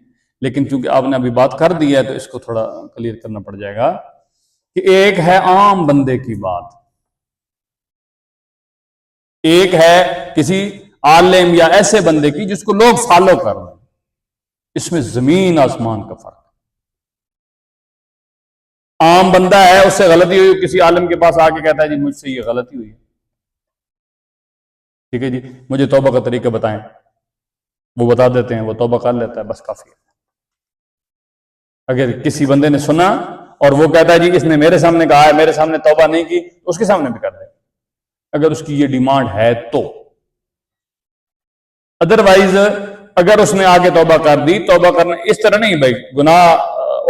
لیکن چونکہ آپ نے ابھی بات کر دی ہے تو اس کو تھوڑا کلیئر کرنا پڑ جائے گا کہ ایک ہے عام بندے کی بات، ایک ہے کسی عالم یا ایسے بندے کی جس کو لوگ فالو کر رہے ہیں. اس میں زمین آسمان کا فرق. عام بندہ ہے اس سے غلطی ہوئی، کسی عالم کے پاس آ کے کہتا ہے جی مجھ سے یہ غلطی ہوئی ہے، ٹھیک ہے جی مجھے توبہ کا طریقہ بتائیں، وہ بتا دیتے ہیں، وہ توبہ کر لیتا ہے، بس کافی ہے. اگر کسی بندے نے سنا اور وہ کہتا ہے جی اس نے میرے سامنے کہا ہے، میرے سامنے توبہ نہیں کی، اس کے سامنے بھی کر دے اگر اس کی یہ ڈیمانڈ ہے تو. ادروائز اگر اس نے آگے توبہ کر دی، توبہ کرنا اس طرح نہیں بھائی گناہ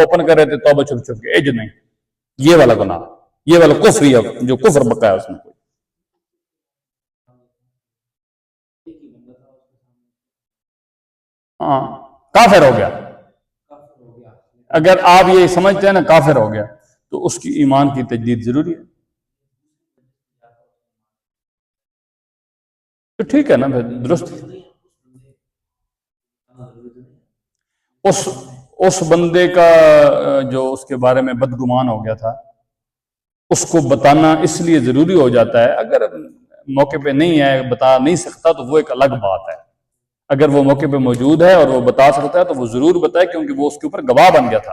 اوپن کر رہے تھے توبہ چھپ چھپ کے، ایج نہیں، یہ والا گناہ، یہ والا کفر ہی ہے جو کفر بکایا اس نے. ہاں کافر ہو گیا. اگر آپ یہ سمجھتے ہیں نا کافر ہو گیا تو اس کی ایمان کی تجدید ضروری ہے. تو ٹھیک ہے نا پھر درست. اس بندے کا جو اس کے بارے میں بدگمان ہو گیا تھا اس کو بتانا اس لیے ضروری ہو جاتا ہے. اگر موقع پہ نہیں ہے بتا نہیں سکتا تو وہ ایک الگ بات ہے. اگر وہ موقع پہ موجود ہے اور وہ بتا سکتا ہے تو وہ ضرور بتائے کیونکہ وہ اس کے اوپر گواہ بن گیا تھا.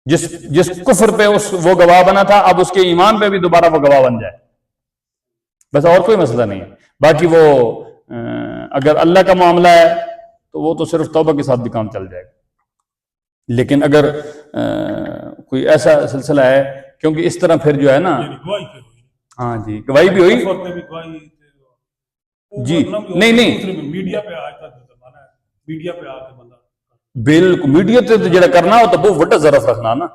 جس کفر پہ وہ گواہ بنا تھا اب اس کے ایمان پہ بھی دوبارہ وہ گواہ بن جائے بس اور کوئی مسئلہ نہیں ہے. باقی وہ اگر اللہ کا معاملہ ہے تو وہ تو صرف توبہ کے ساتھ بھی کام چل جائے گا. لیکن اگر کوئی ایسا سلسلہ ہے کیونکہ اس طرح پھر جو ہے نا ہاں جی گواہی بھی ہوئی جی نہیں میڈیا پہ آیا تھا میڈیا پہ آ کے بندہ بالکل میڈیا تے جڑا کرنا ہو تو وہ وڈا ظرف رکھنا نا.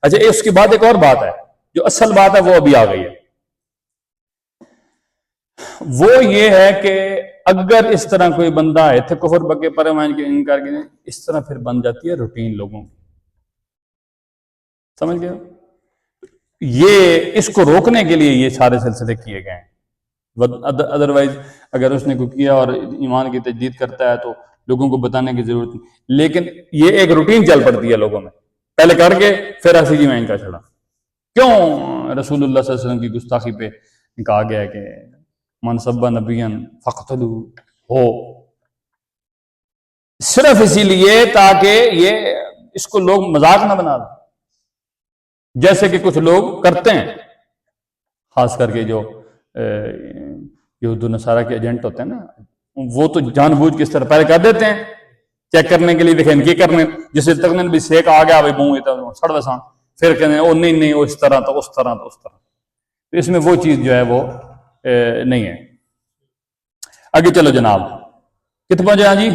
اچھا اس کے بعد ایک اور بات ہے جو اصل بات ہے وہ ابھی آ گئی ہے. وہ یہ ہے کہ اگر اس طرح کوئی بندہ ہے تھے کفر بکے پرمان کے انکار کے اس طرح پھر بن جاتی ہے روٹین لوگوں کی. سمجھ گئے؟ یہ اس کو روکنے کے لیے یہ سارے سلسلے کیے گئے ہیں. ادروائز اگر اس نے کوئی کیا اور ایمان کی تجدید کرتا ہے تو لوگوں کو بتانے کی ضرورت نہیں. لیکن یہ ایک روٹین چل پڑتی ہے لوگوں میں پہلے کر کے پھر ایسی جی میں ان کا چھڑا. کیوں رسول اللہ صلی اللہ علیہ وسلم کی گستاخی پہ کہا گیا ہے کہ منصب نبیان فقتلو ہو صرف اسی لیے تاکہ یہ اس کو لوگ مذاق نہ بنا دیں جیسے کہ کچھ لوگ کرتے ہیں خاص کر کے جو یہود و نصارہ کے ایجنٹ ہوتے ہیں نا وہ تو جان بوجھ کے اس طرح پہلے کر دیتے ہیں چیک کرنے کے لیے دیکھیں ان کی کرنے جسے تک بھی سیک آ گیا بھائی بوں سڑ وساں پھر کہتے ہیں او نہیں وہ اس طرح تو اس طرح تو اس طرح. تو اس میں وہ چیز جو ہے وہ نہیں ہے. آگے چلو جناب کتنے پہنچے ہیں جی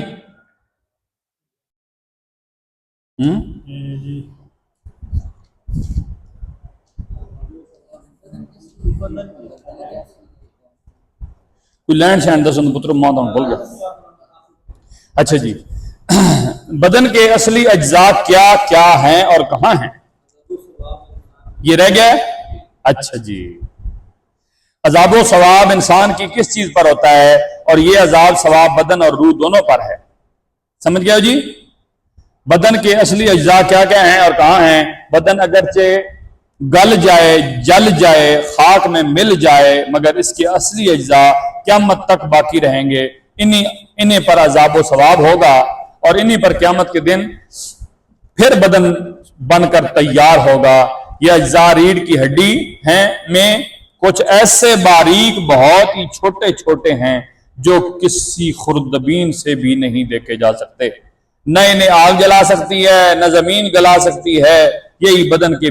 کوئی لینڈ شینڈ دس پتر ماں تو بھول گیا. اچھا جی بدن کے اصلی اجزاء کیا کیا ہیں اور کہاں ہیں یہ رہ گیا. اچھا جی عذاب و ثواب انسان کی کس چیز پر ہوتا ہے اور یہ عذاب ثواب بدن اور روح دونوں پر ہے. سمجھ گیا جی بدن کے اصلی اجزاء کیا کیا ہیں اور کہاں ہیں. بدن اگرچہ گل جائے جل جائے خاک میں مل جائے مگر اس کے اصلی اجزاء قیامت تک باقی رہیں گے. انہیں پر عذاب و ثواب ہوگا اور انہیں پر قیامت کے دن پھر بدن بن کر تیار ہوگا. یہ اجزاء ریڑھ کی ہڈی ہیں میں کچھ ایسے باریک بہت ہی چھوٹے چھوٹے ہیں جو کسی خوردبین سے بھی نہیں دیکھے جا سکتے. نہ انہیں آگ جلا سکتی ہے نہ زمین گلا سکتی ہے. یہی بدن کے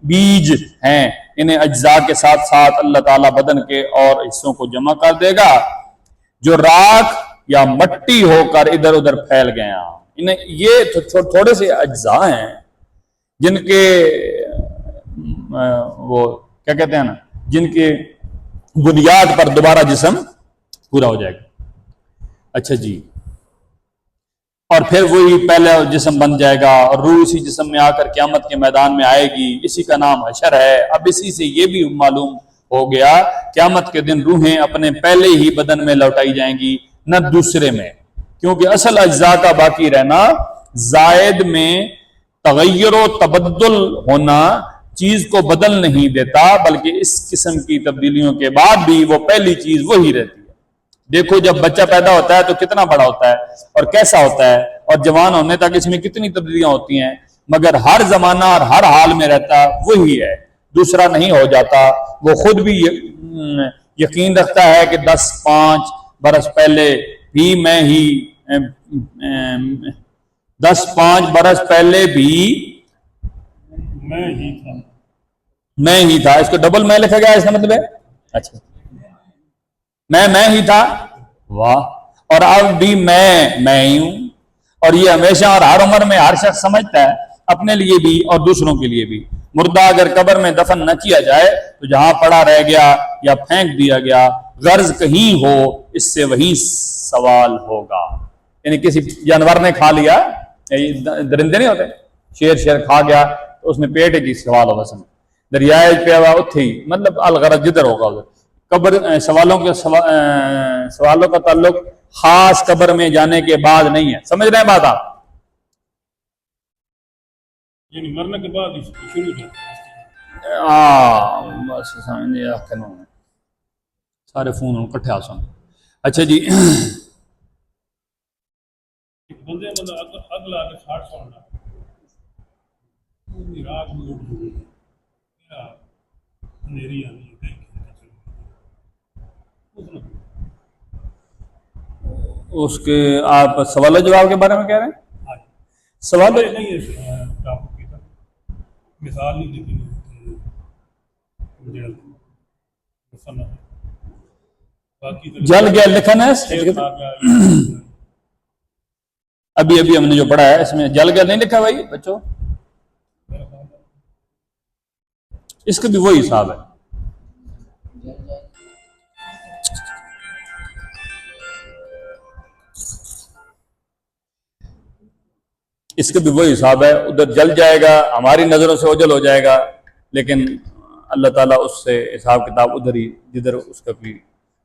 بیج ہیں. انہیں اجزاء کے ساتھ ساتھ اللہ تعالیٰ بدن کے اور حصوں کو جمع کر دے گا جو راکھ یا مٹی ہو کر ادھر ادھر پھیل گئے ہیں. انہیں یہ تھوڑے سے اجزاء ہیں جن کے وہ کیا کہتے ہیں نا جن کے بنیاد پر دوبارہ جسم پورا ہو جائے گا. اچھا جی اور پھر وہی پہلے جسم بن جائے گا اور روح اسی جسم میں آ کر قیامت کے میدان میں آئے گی. اسی کا نام حشر ہے. اب اسی سے یہ بھی معلوم ہو گیا قیامت کے دن روحیں اپنے پہلے ہی بدن میں لوٹائی جائیں گی نہ دوسرے میں کیونکہ اصل اجزاء کا باقی رہنا زائد میں تغیر و تبدل ہونا چیز کو بدل نہیں دیتا بلکہ اس قسم کی تبدیلیوں کے بعد بھی وہ پہلی چیز وہی رہتی ہے. دیکھو جب بچہ پیدا ہوتا ہے تو کتنا بڑا ہوتا ہے اور کیسا ہوتا ہے اور جوان ہونے تک اس میں کتنی تبدیلیاں ہوتی ہیں مگر ہر زمانہ اور ہر حال میں رہتا وہی ہے دوسرا نہیں ہو جاتا. وہ خود بھی یقین رکھتا ہے کہ 10-5 برس پہلے بھی میں ہی تھا. اس کو ڈبل میں لکھا گیا اس کا مطلب ہے اچھا میں ہی تھا. واہ اور اب بھی میں ہی ہوں. اور یہ ہمیشہ اور ہر عمر میں ہر شخص سمجھتا ہے اپنے لیے بھی اور دوسروں کے لیے بھی. مردہ اگر قبر میں دفن نہ کیا جائے تو جہاں پڑا رہ گیا یا پھینک دیا گیا غرض کہیں ہو اس سے وہی سوال ہوگا. یعنی کسی جانور نے کھا لیا، درندے نہیں ہوتے، شیر کھا گیا تو اس میں پیٹ کی سوال ہوگا، سمجھ دریائے پہ ہوا اتھے ہی، مطلب الغرض جدھر ہوگا ادھر قبر سوالوں کا تعلق خاص قبر میں جانے کے بعد نہیں ہے، سمجھ رہے ہیں بات آپ؟ یعنی مرنے کے بعد شروع ہو جاتا ہے۔ بس سارے فون کٹھے آ سن۔ اچھا جی، ایک بندے مطلب اگلا آگے 60 سال ہونا پوری رات میں اٹھ جائے کیا اندھیری آنی ہے کہیں اس کے آپ سوال و جواب کے بارے میں کہہ رہے ہیں؟ سوال نہیں ہے ٹاپک کی طرف مثال نہیں دیتی جل گیا لکھن ہے، ابھی ہم نے جو پڑھا ہے اس میں جل گیا نہیں لکھا بھائی بچوں، اس کا بھی وہی حساب ہے۔ اس کا بھی وہی حساب ہے، ادھر جل جائے گا، ہماری نظروں سے اوجل ہو جائے گا، لیکن اللہ تعالیٰ اس سے حساب کتاب ادھر ہی جدھر اس کا بھی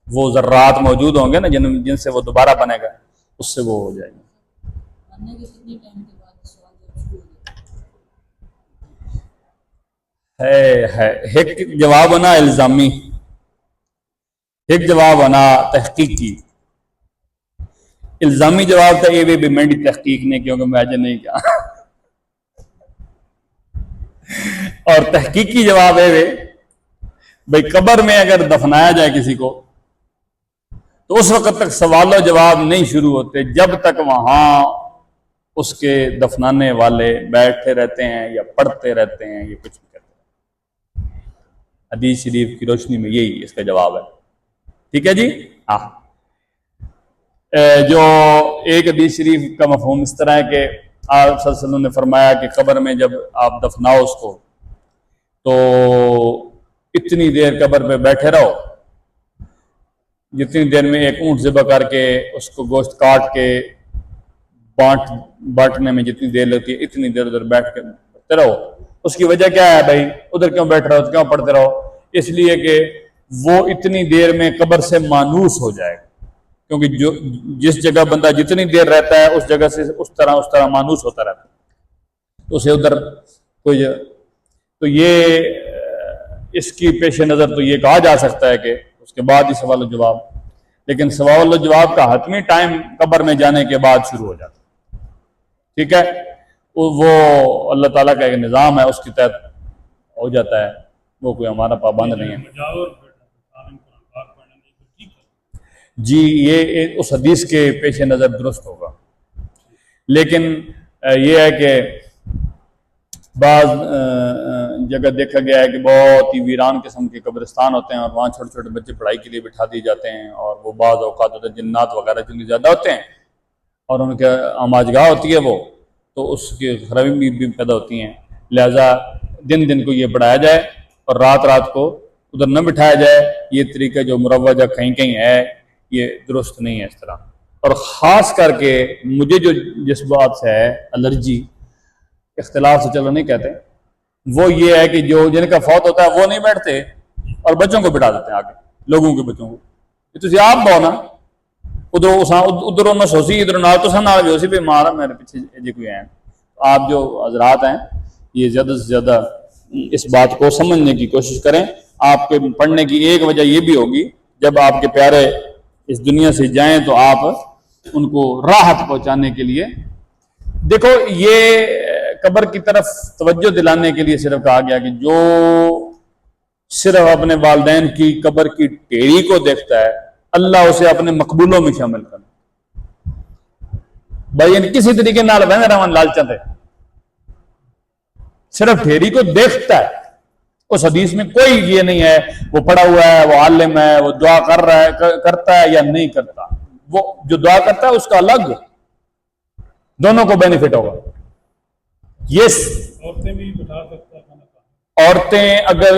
وہ ذرات موجود ہوں گے نا جن سے وہ دوبارہ بنے گا، اس سے وہ ہو جائے گا۔ ایک جواب ہونا الزامی، ایک جواب ہونا تحقیقی۔ الزامی جواب تھا یہ بھی منڈی تحقیق نے کیونکہ میں نہیں کیا، اور تحقیقی جواب ہے بھائی قبر میں اگر دفنایا جائے کسی کو تو اس وقت تک سوال و جواب نہیں شروع ہوتے جب تک وہاں اس کے دفنانے والے بیٹھے رہتے ہیں یا پڑھتے رہتے ہیں یا کچھ بھی کرتے ہیں۔ حدیث شریف کی روشنی میں یہی اس کا جواب ہے، ٹھیک ہے جی؟ ہاں، جو ایک حدیث شریف کا مفہوم اس طرح ہے کہ آپ صلی اللہ علیہ وسلم نے فرمایا کہ قبر میں جب آپ دفناؤ اس کو تو اتنی دیر قبر پہ بیٹھے رہو جتنی دیر میں ایک اونٹ ذبح کر کے اس کو گوشت کاٹ کے بانٹنے میں جتنی دیر لگتی ہے اتنی دیر ادھر بیٹھ کے بیٹھتے رہو۔ اس کی وجہ کیا ہے بھائی؟ ادھر کیوں بیٹھ رہے ہو، کیوں پڑھتے رہو؟ اس لیے کہ وہ اتنی دیر میں قبر سے مانوس ہو جائے گا، کیونکہ جس جگہ بندہ جتنی دیر رہتا ہے اس جگہ سے اس طرح مانوس ہوتا رہتا ہے، تو اسے ادھر کوئی تو یہ اس کی پیش نظر تو یہ کہا جا سکتا ہے کہ اس کے بعد ہی سوال و جواب، لیکن سوال و جواب کا حتمی ٹائم قبر میں جانے کے بعد شروع ہو جاتا ہے، ٹھیک ہے؟ وہ اللہ تعالیٰ کا ایک نظام ہے، اس کے تحت ہو جاتا ہے، وہ کوئی ہمارا پابند نہیں ہے جی۔ یہ اس حدیث کے پیش نظر درست ہوگا، لیکن یہ ہے کہ بعض جگہ دیکھا گیا ہے کہ بہت ہی ویران قسم کے قبرستان ہوتے ہیں اور وہاں چھوٹے چھوٹے بچے پڑھائی کے لیے بٹھا دیے جاتے ہیں، اور وہ بعض اوقات ہوتے ہیں جنات وغیرہ جتنے زیادہ ہوتے ہیں اور ان کے آماجگاہ ہوتی ہے وہ، تو اس کی خرابی بھی پیدا ہوتی ہیں، لہذا دن کو یہ پڑھایا جائے اور رات کو ادھر نہ بٹھایا جائے۔ یہ طریقہ جو مروجہ کہیں ہے یہ درست نہیں ہے اس طرح۔ اور خاص کر کے مجھے جس بات سے ہے الرجی، اختلاف سے چلو نہیں کہتے، وہ یہ ہے کہ جو جن کا فوت ہوتا ہے وہ نہیں بیٹھتے اور بچوں کو بٹھا دیتے ہیں آگے، لوگوں کے بچوں کو، تو آپ بہو نا ادھر سوسی ادھر نال تو سن بھی اسی پہ مارا میرے پیچھے جی کوئی ہیں۔ آپ جو حضرات ہیں یہ زیادہ سے زیادہ اس بات کو سمجھنے کی کوشش کریں۔ آپ کے پڑھنے کی ایک وجہ یہ بھی ہوگی جب آپ کے پیارے اس دنیا سے جائیں تو آپ ان کو راحت پہنچانے کے لیے، دیکھو یہ قبر کی طرف توجہ دلانے کے لیے صرف کہا گیا کہ جو صرف اپنے والدین کی قبر کی ٹیڑھی کو دیکھتا ہے اللہ اسے اپنے مقبولوں میں شامل کرنا۔ بھائی ان کسی طریقے نال بہن رحمان لالچند ہے، صرف ٹھیری کو دیکھتا ہے۔ اس حدیث میں کوئی یہ نہیں ہے وہ پڑھا ہوا ہے، وہ عالم ہے، وہ دعا کر رہا ہے، کرتا ہے یا نہیں کرتا، وہ جو دعا کرتا ہے اس کا الگ، دونوں کو بینیفٹ ہوگا۔ یس، عورتیں بھی بٹھا سکتا ہے، عورتیں اگر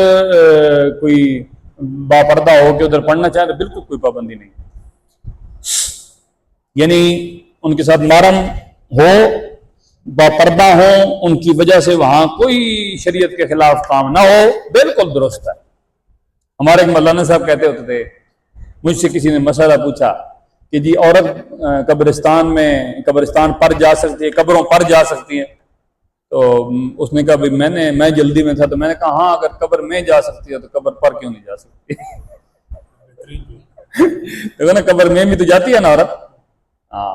کوئی باپردہ ہو کے ادھر پڑھنا چاہیں تو بالکل کوئی پابندی نہیں، یعنی ان کے ساتھ نرم ہو، باپردہ ہو، ان کی وجہ سے وہاں کوئی شریعت کے خلاف کام نہ ہو، بالکل درست ہے۔ ہمارے ایک مولانا صاحب کہتے ہوتے تھے، مجھ سے کسی نے مسئلہ پوچھا کہ جی عورت قبرستان پر جا سکتی ہے، قبروں پر جا سکتی ہے؟ تو اس نے کہا میں جلدی میں تھا تو میں نے کہا ہاں اگر قبر میں جا سکتی ہے تو قبر پر کیوں نہیں جا سکتی؟ قبر میں بھی تو جاتی ہے نا عورت۔ ہاں،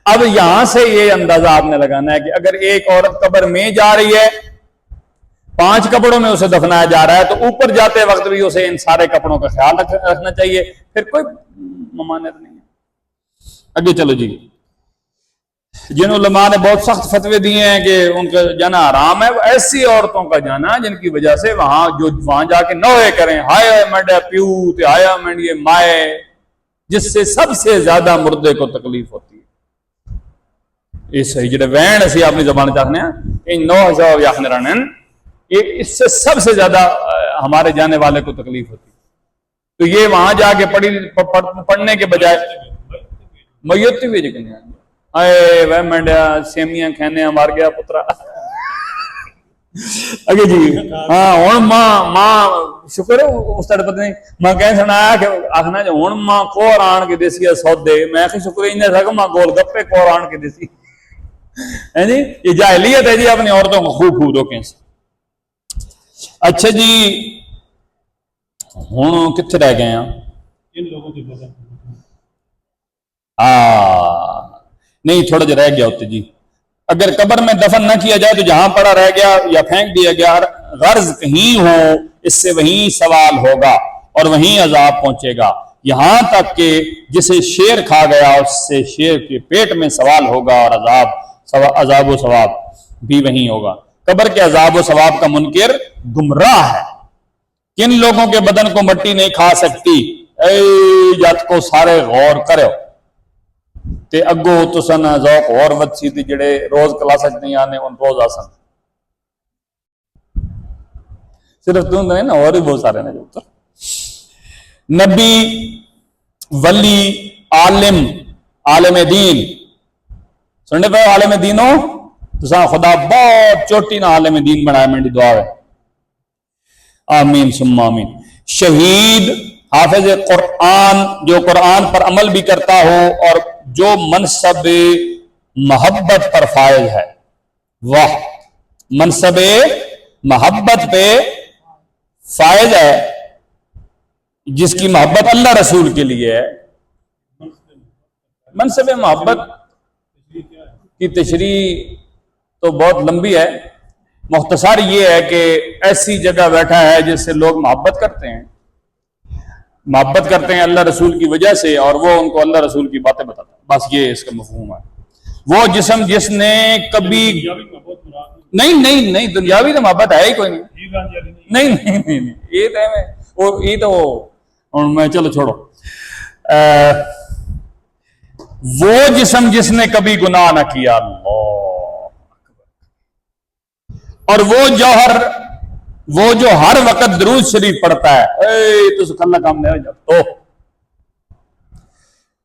اب یہاں سے یہ اندازہ آپ نے لگانا ہے کہ اگر ایک عورت قبر میں جا رہی ہے، 5 کپڑوں میں اسے دفنایا جا رہا ہے، تو اوپر جاتے وقت بھی اسے ان سارے کپڑوں کا خیال رکھنا چاہیے، پھر کوئی ممانعت نہیں ہے۔ آگے چلو جی، جن علماء نے بہت سخت فتوے دیے ہیں کہ ان کا جانا حرام ہے، وہ ایسی عورتوں کا جانا جن کی وجہ سے وہاں جا کے نوحے کریں، ہائے منڈیا پیو تے ہایا منڈیے مائے، جس سے سب سے زیادہ مردے کو تکلیف ہوتی ہے۔ اس جڑے وین اسی اپنی زبان چاہتے ہیں ان نوح جاؤ یا خنرانن، یہ اس سے سب سے زیادہ ہمارے جانے والے کو تکلیف ہوتی ہے۔ تو یہ وہاں جا کے پڑھنے کے بجائے میت بھی جگنے آئے وہ منڈیا سیمیاں کھانے مار گیا پترا۔ اگے جی ہاں ہوں ماں شکر ہے اس طرح پتہ نہیں ماں کہیں سنایا کہ آخنا جو ہوں ماں کور آن کے دیسی ہے سودے، میں کہ شکر ہی نہیں سکا ماں گول گپے کور آن کے دیسی ہے جی۔ یہ جاہلیت ہے جی، اپنی عورتوں کو خوب روکیں سے۔ اچھا جی ہوں کتنے رہ گئے ہیں؟ ان لوگوں کی وجہ نہیں تھوڑا جا رہ گیا ہوتے جی۔ اگر قبر میں دفن نہ کیا جائے تو جہاں پڑا رہ گیا یا پھینک دیا گیا، غرض کہیں ہو اس سے وہیں سوال ہوگا اور وہیں عذاب پہنچے گا، یہاں تک کہ جسے شیر کھا گیا اس سے شیر کے پیٹ میں سوال ہوگا اور عذاب و ثواب بھی وہیں ہوگا۔ قبر کے عذاب و ثواب کا منکر گمراہ ہے۔ کن لوگوں کے بدن کو مٹی نہیں کھا سکتی؟ اے جت کو سارے غور کرو تے اگو تسن ذوق اور وچی تے جڑے روز کلاس نہیں آنے ان روز آسن، صرف تم نہیں نا، اور بھی بہت سارے نے جو نبی ولی عالم دین سننے پہ عالم دین ہو تو خدا بہت چوٹی نہ عالم دین بنایا، میری دعا ہے آمین ثم آمین۔ شہید حافظ قرآن جو قرآن پر عمل بھی کرتا ہو اور جو منصب محبت پر فائز ہے، واہ منصب محبت پہ فائز ہے، جس کی محبت اللہ رسول کے لیے ہے۔ منصب محبت کی تشریح تو بہت لمبی ہے، مختصر یہ ہے کہ ایسی جگہ بیٹھا ہے جس سے لوگ محبت کرتے ہیں اللہ رسول کی وجہ سے، اور وہ ان کو اللہ رسول کی باتیں بتاتا ہے، بس یہ اس کا مفہوم ہے۔ وہ جسم جس نے کبھی نہیں دنیاوی تو محبت ہے ہی کوئی نہیں، یہ تو میں چلو چھوڑو۔ وہ جسم جس نے کبھی گناہ نہ کیا، اللہ، اور وہ جو ہر وقت درود شریف پڑھتا ہے، تو سکھلا کام نہیں ہو جاتا، تو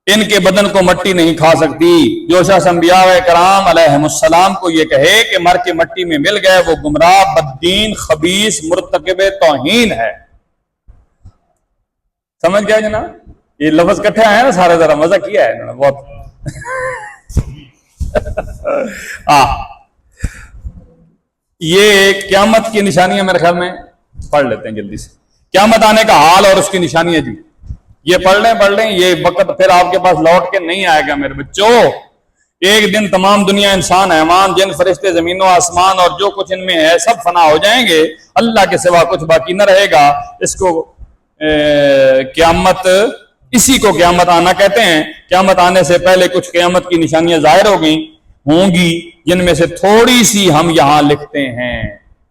ان کے بدن کو مٹی نہیں کھا سکتی۔ جو شخص انبیاء کرام علیہم السلام کو یہ کہے کہ مر کے مٹی میں مل گئے، وہ گمراہ، بددین، خبیث، مرتکب توہین ہے۔ سمجھ گیا جناب؟ یہ لفظ کٹھے آئے ہیں نا سارے، ذرا مزہ کیا ہے انہوں نے بہت۔ یہ قیامت کی نشانیاں میرے خیال میں پڑھ لیتے ہیں جلدی سے۔ قیامت آنے کا حال اور اس کی نشانیاں جی، یہ پڑھ لیں، یہ وقت پھر آپ کے پاس لوٹ کے نہیں آئے گا میرے بچوں۔ ایک دن تمام دنیا، انسان، حیوان، جن، فرشتے، زمین و آسمان اور جو کچھ ان میں ہے سب فنا ہو جائیں گے، اللہ کے سوا کچھ باقی نہ رہے گا۔ اس کو قیامت، اسی کو قیامت آنا کہتے ہیں۔ قیامت آنے سے پہلے کچھ قیامت کی نشانیاں ظاہر ہوں گی جن میں سے تھوڑی سی ہم یہاں لکھتے ہیں۔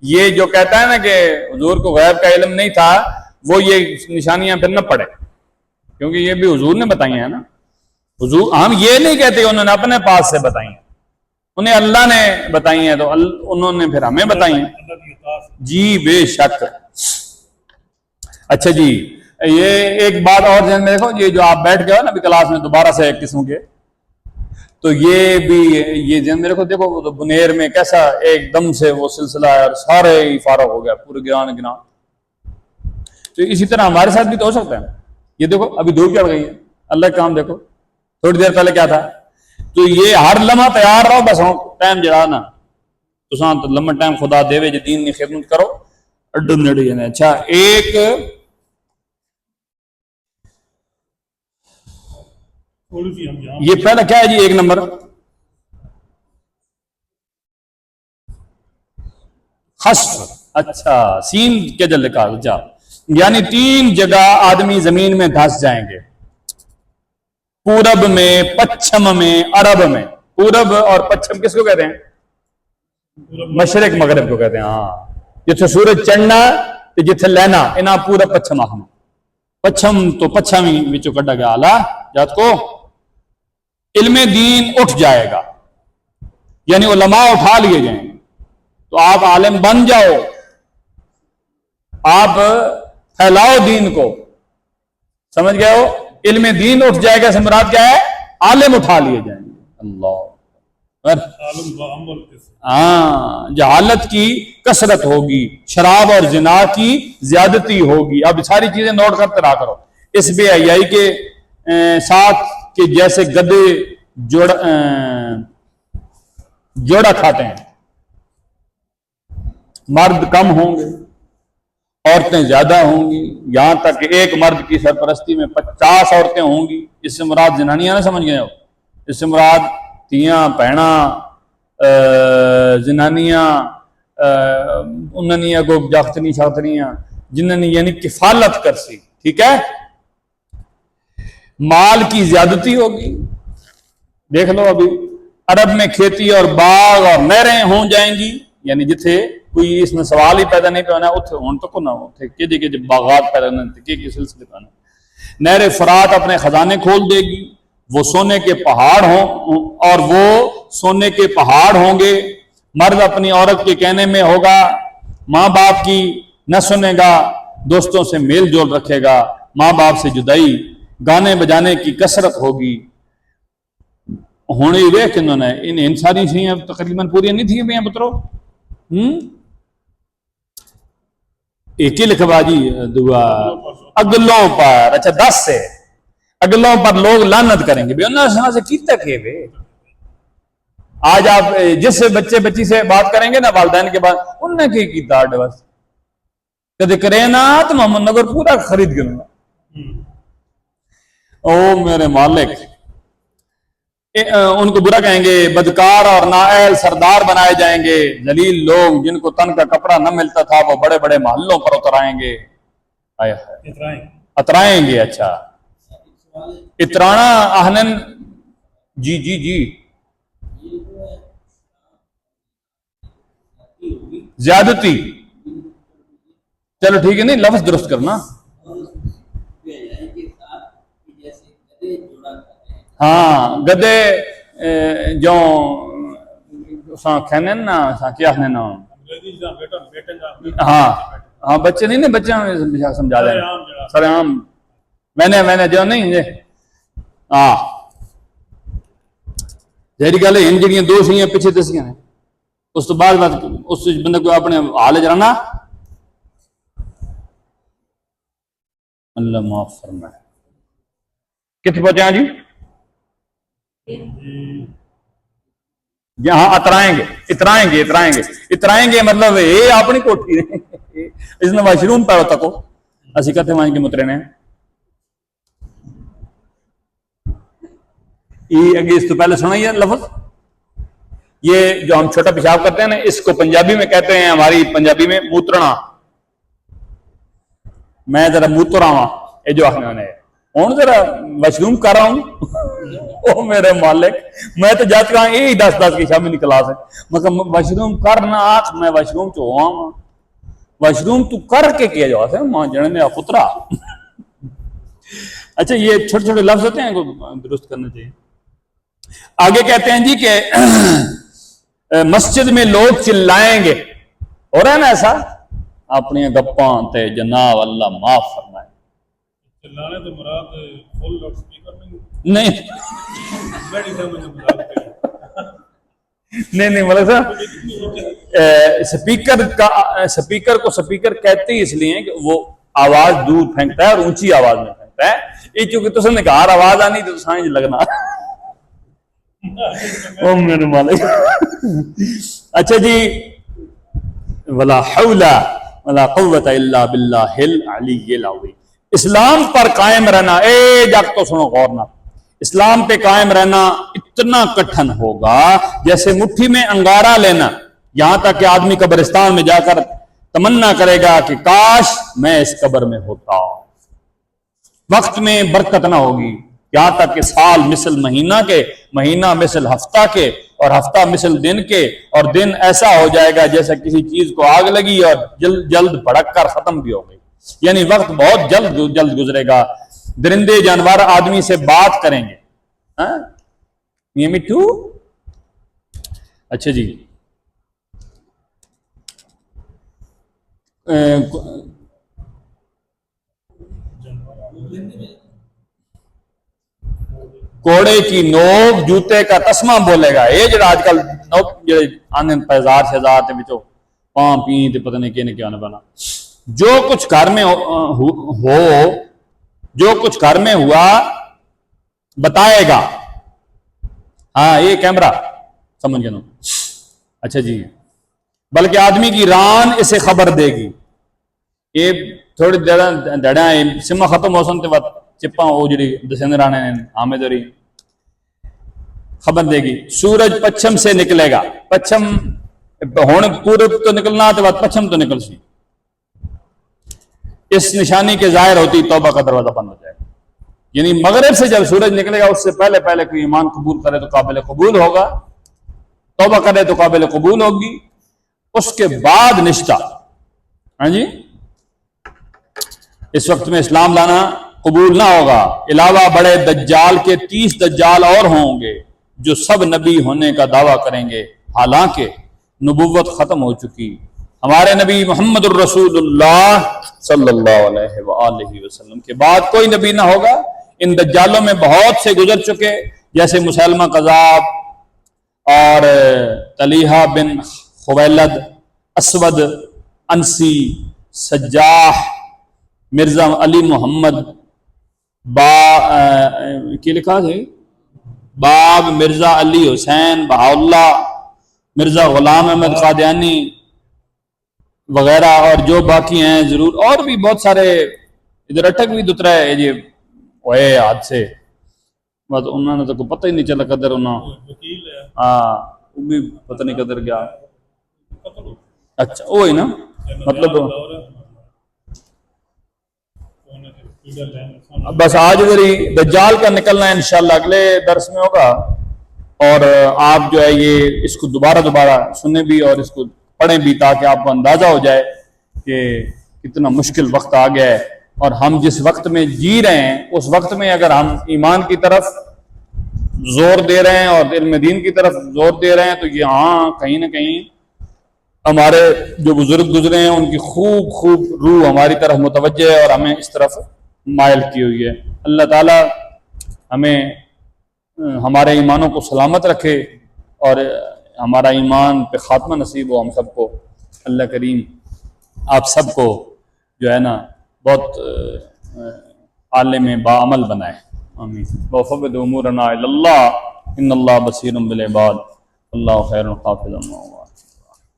یہ جو کہتا ہے نا کہ حضور کو غیب کا علم نہیں تھا، وہ یہ نشانیاں پھر نہ پڑھے، کیونکہ یہ بھی حضور نے بتائی ہیں نا۔ حضور، ہم یہ نہیں کہتے انہوں نے اپنے پاس سے بتائی ہیں، انہیں اللہ نے بتائی ہیں تو انہوں نے پھر ہمیں بتائی ہیں جی، بے شک۔ اچھا جی، یہ ایک بات اور ذہن میں دیکھو، یہ جو آپ بیٹھ گئے ہو نا ابھی کلاس میں دوبارہ سے ایک قسم کے، تو یہ بھی یہ ذہن میں رکھو. دیکھو وہ تو بنیر میں کیسا ایک دم سے وہ سلسلہ ہے اور سارے ہی فارغ ہو گیا پورے گران. تو اسی طرح ہمارے ساتھ بھی تو ہو سکتا ہے. یہ دیکھو ابھی دھوپ چڑھ گئی ہے, اللہ کا کام دیکھو تھوڑی دیر پہلے کیا تھا. تو یہ ہر لمحہ تیار رہو, بس ٹائم جڑا نا تو لمحہ ٹائم خدا دے جو دین کی خدمت کرو اڈو نڑ جانے. اچھا ایک یہ پہلا کیا ہے جی, ایک نمبر خسف. اچھا سین کے جل لکھا. اچھا یعنی 3 جگہ آدمی زمین میں دھس جائیں گے, پورب میں, پچھم میں, عرب میں. پورب اور پچھم کس کو کہتے ہیں؟ مشرق مغرب کو کہتے ہیں. ہاں جتھے سورج چڑھنا جتھے لینا انہاں پورا پچھم آخنا. پچھم تو پچھم ہی وچوں کڈا گیا آلہ جات کو. علم دین اٹھ جائے گا یعنی علماء اٹھا لیے جائیں گے. تو آپ عالم بن جاؤ, آپ پھیلاؤ دین کو, سمجھ گئے ہو. علم دین اٹھ جائے گا سے مراد کیا ہے؟ عالم اٹھا لیے جائیں گے. اللہ ہاں جہالت کی کثرت ہوگی, شراب اور زنا کی زیادتی ہوگی. اب ساری چیزیں نوٹ کرتے رہا کرو. اس بے حیائی کے ساتھ کہ جیسے گدے جوڑا کھاتے ہیں. مرد کم ہوں گے, عورتیں زیادہ ہوں گی, یہاں تک کہ ایک مرد کی سرپرستی میں 50 عورتیں ہوں گی. اس سے مراد زنانیاں نہ سمجھ گئے ہو, اس سے مراد تیاں پہنا زنانیاں انہوں کو جاختنی شاختنیاں جنہوں نے یعنی کفالت کر سی. ٹھیک ہے. مال کی زیادتی ہوگی. دیکھ لو ابھی عرب میں کھیتی اور باغ اور نہریں ہوں جائیں گی, یعنی جتھے کوئی اس میں سوال ہی پیدا نہیں پہنا اتھے ہون تک نہ ہو کہ باغات پیدا نہیں کہ سلسلے پہنا. نہر فرات اپنے خزانے کھول دے گی, وہ سونے کے پہاڑ ہوں اور وہ سونے کے پہاڑ ہوں گے. مرد اپنی عورت کے کہنے میں ہوگا, ماں باپ کی نہ سنے گا, دوستوں سے میل جول رکھے گا, ماں باپ سے جدائی, گانے بجانے کی کثرت ہوگی. ہونے ہوئے کہ انہوں نے ان ساری چیزیں تقریباً پوری نہیں تھی میں پترو. ایک ہی لکھوا جی دعا اگلوں پر. اچھا 10 سے اگلوں پر لوگ لعنت کریں گے بے انہوں سے کیتا کہ وے. آج آپ جس بچے بچی سے بات کریں گے نا والدین کے بعد انہوں نے کی کیتا بس کدے کرے نا تو محمد نگر پورا خرید گیا. او میرے مالک, ان کو برا کہیں گے, بدکار اور نااہل سردار بنائے جائیں گے. ذلیل لوگ جن کو تن کا کپڑا نہ ملتا تھا وہ بڑے بڑے محلوں پر اترائیں گے. اترائیں گے. اچھا اترانا آہنن جی جی جی زیادتی. چلو ٹھیک ہے, نہیں لفظ درست کرنا. ہاں گدے جو کہنے نا کیا کہنے نا ہاں ہاں بچے نہیں بچے سمجھا دیں سر عام میں نے جو نہیں ہاں ظاہری گل ہے. ان جڑیاں 2 سیاں پیچھے دسیاں نے اس تو بعد اس بندے کو اپنے حال جانا. اللہ معاف فرمائے. کتنے پہنچے جی؟ ہاں اترائیں گے اترائیں گے اترائیں گے اترائیں گے مطلب یہ اپنی کوٹھی اس نے واش روم پہ تکو اسی کہتے ہیں کے مترے نے. یہ اگے اس تو پہلے سنا ہی ہے لفظ. یہ جو ہم چھوٹا پیشاب کرتے ہیں نا اس کو پنجابی میں کہتے ہیں, ہماری پنجابی میں موترنا. میں ذرا موترا ہوں یہ جو آخنے نے ہوں ذرا واش روم کر رہا ہوں. او میرے مالک میں تو جات کہاں یہی 10 کی شامل کلاس ہے مطلب واش روم کرنا آخ میں واش روم چ ہوا ہوں. واش روم تو کر کے کیا جا سکتا ماں جنے میں پترا. اچھا یہ چھوٹے چھوٹے لفظ ہوتے ہیں کو درست کرنا چاہیے. آگے کہتے ہیں جی کہ مسجد میں لوگ چلائیں گے. ہو رہا ہے نا ایسا اپنی گپاں تے جناب اللہ معاف فرمائے. چلانے تو مراد فل لاؤڈ سپیکر نہیں بڑی سمجھ بلا کے نہیں ملک صاحب، سپیکر کو سپیکر کہتے ہی اس لیے ہیں کہ وہ آواز دور پھینکتا ہے اور اونچی آواز میں پھینکتا ہے، یہ چونکہ تس نے کہا آواز آنی تو سائنس لگنا او میرے مالک۔ اچھا جی، ولا حول ولا قوت الا باللہ العلی العظیم۔ اسلام پر قائم رہنا، جگ تو سنو غور نہ، اسلام پہ قائم رہنا اتنا کٹھن ہوگا جیسے مٹھی میں انگارہ لینا، یہاں تک کہ آدمی قبرستان میں جا کر تمنا کرے گا کہ کاش میں اس قبر میں ہوتا۔ وقت میں برکت نہ ہوگی، یہاں تک کہ سال مثل مہینہ کے، مہینہ مثل ہفتہ کے، اور ہفتہ مثل دن کے، اور دن ایسا ہو جائے گا جیسا کسی چیز کو آگ لگی اور جلد بھڑک کر ختم بھی ہو گئی، یعنی وقت بہت جلد گزرے گا۔ درندے جانور آدمی سے بات کریں گے، ہاں یہ مٹھو۔ اچھا جی، کوڑے کی نوک جوتے کا تسمہ بولے گا، یہ جڑا آج کل آنے پیزار شہزار تے بچو پاں پین تے پتہ نہیں کہنے کیا نہ بنا، جو کچھ گھر میں ہو، جو کچھ گھر میں ہوا بتائے گا۔ ہاں یہ کیمرہ سمجھ گئے نا؟ اچھا جی، بلکہ آدمی کی ران اسے خبر دے گی۔ یہ تھوڑی دڑا سما ختم ہو سن تے وقت چپا وہ جڑی دسندر آنے آمد ہو رہی خبر دے گی۔ سورج پچھم سے نکلے گا، پچھم ہون پورب تو نکلنا تو بعد پچھم تو نکل سی، اس نشانی کے ظاہر ہوتی توبہ کا دروازہ بند ہو جائے گا، یعنی مغرب سے جب سورج نکلے گا اس سے پہلے کوئی ایمان قبول کرے تو قابل قبول ہوگا، توبہ کرے تو قابل قبول ہوگی، اس کے بعد نشتہ۔ ہاں جی، اس وقت میں اسلام لانا قبول نہ ہوگا، علاوہ بڑے دجال کے 30 دجال اور ہوں گے جو سب نبی ہونے کا دعویٰ کریں گے، حالانکہ نبوت ختم ہو چکی، ہمارے نبی محمد الرسول اللہ صلی اللہ علیہ وآلہ وسلم کے بعد کوئی نبی نہ ہوگا۔ ان دجالوں میں بہت سے گزر چکے، جیسے مسیلمہ کذاب اور طلیحہ بن خویلد، اسود انسی، سجاح، مرزا علی محمد کی لکھا ہے باب، مرزا علی حسین بہاءاللہ، مرزا غلام احمد قادیانی وغیرہ، اور جو باقی ہیں ضرور اور بھی بہت سارے ادھر اٹک بھی دترا ہے جی ہوئے ہاتھ سے، بس انہوں نے تو کوئی پتہ ہی نہیں چلا قدر انہوں وکیل ہے، ہاں وہ بھی پتہ نہیں قدر کیا۔ اچھا وہی نا مطلب، بس آج ادھر دجال کا نکلنا انشاءاللہ اگلے درس میں ہوگا، اور آپ جو ہے یہ اس کو دوبارہ سنیں بھی اور اس کو پڑھیں بھی تاکہ آپ کو اندازہ ہو جائے کہ کتنا مشکل وقت آ گیا ہے، اور ہم جس وقت میں جی رہے ہیں اس وقت میں اگر ہم ایمان کی طرف زور دے رہے ہیں اور علم دین کی طرف زور دے رہے ہیں تو یہاں کہیں نہ کہیں ہمارے جو بزرگ گزرے ہیں ان کی خوب روح ہماری طرف متوجہ ہے اور ہمیں اس طرف مائل کی ہوئی ہے۔ اللہ تعالی ہمیں ہمارے ایمانوں کو سلامت رکھے اور ہمارا ایمان پہ خاتمہ نصیب ہو ہم سب کو۔ اللہ کریم آپ سب کو جو ہے نا بہت عالم باعمل بنائے، آمین۔ وَفَوِّضْ أُمُورَنَا إِلَى اللَّهِ إِنَّ اللَّهَ بَصِيرٌ بِالْعِبَادِ، اللہ خیر حافظ۔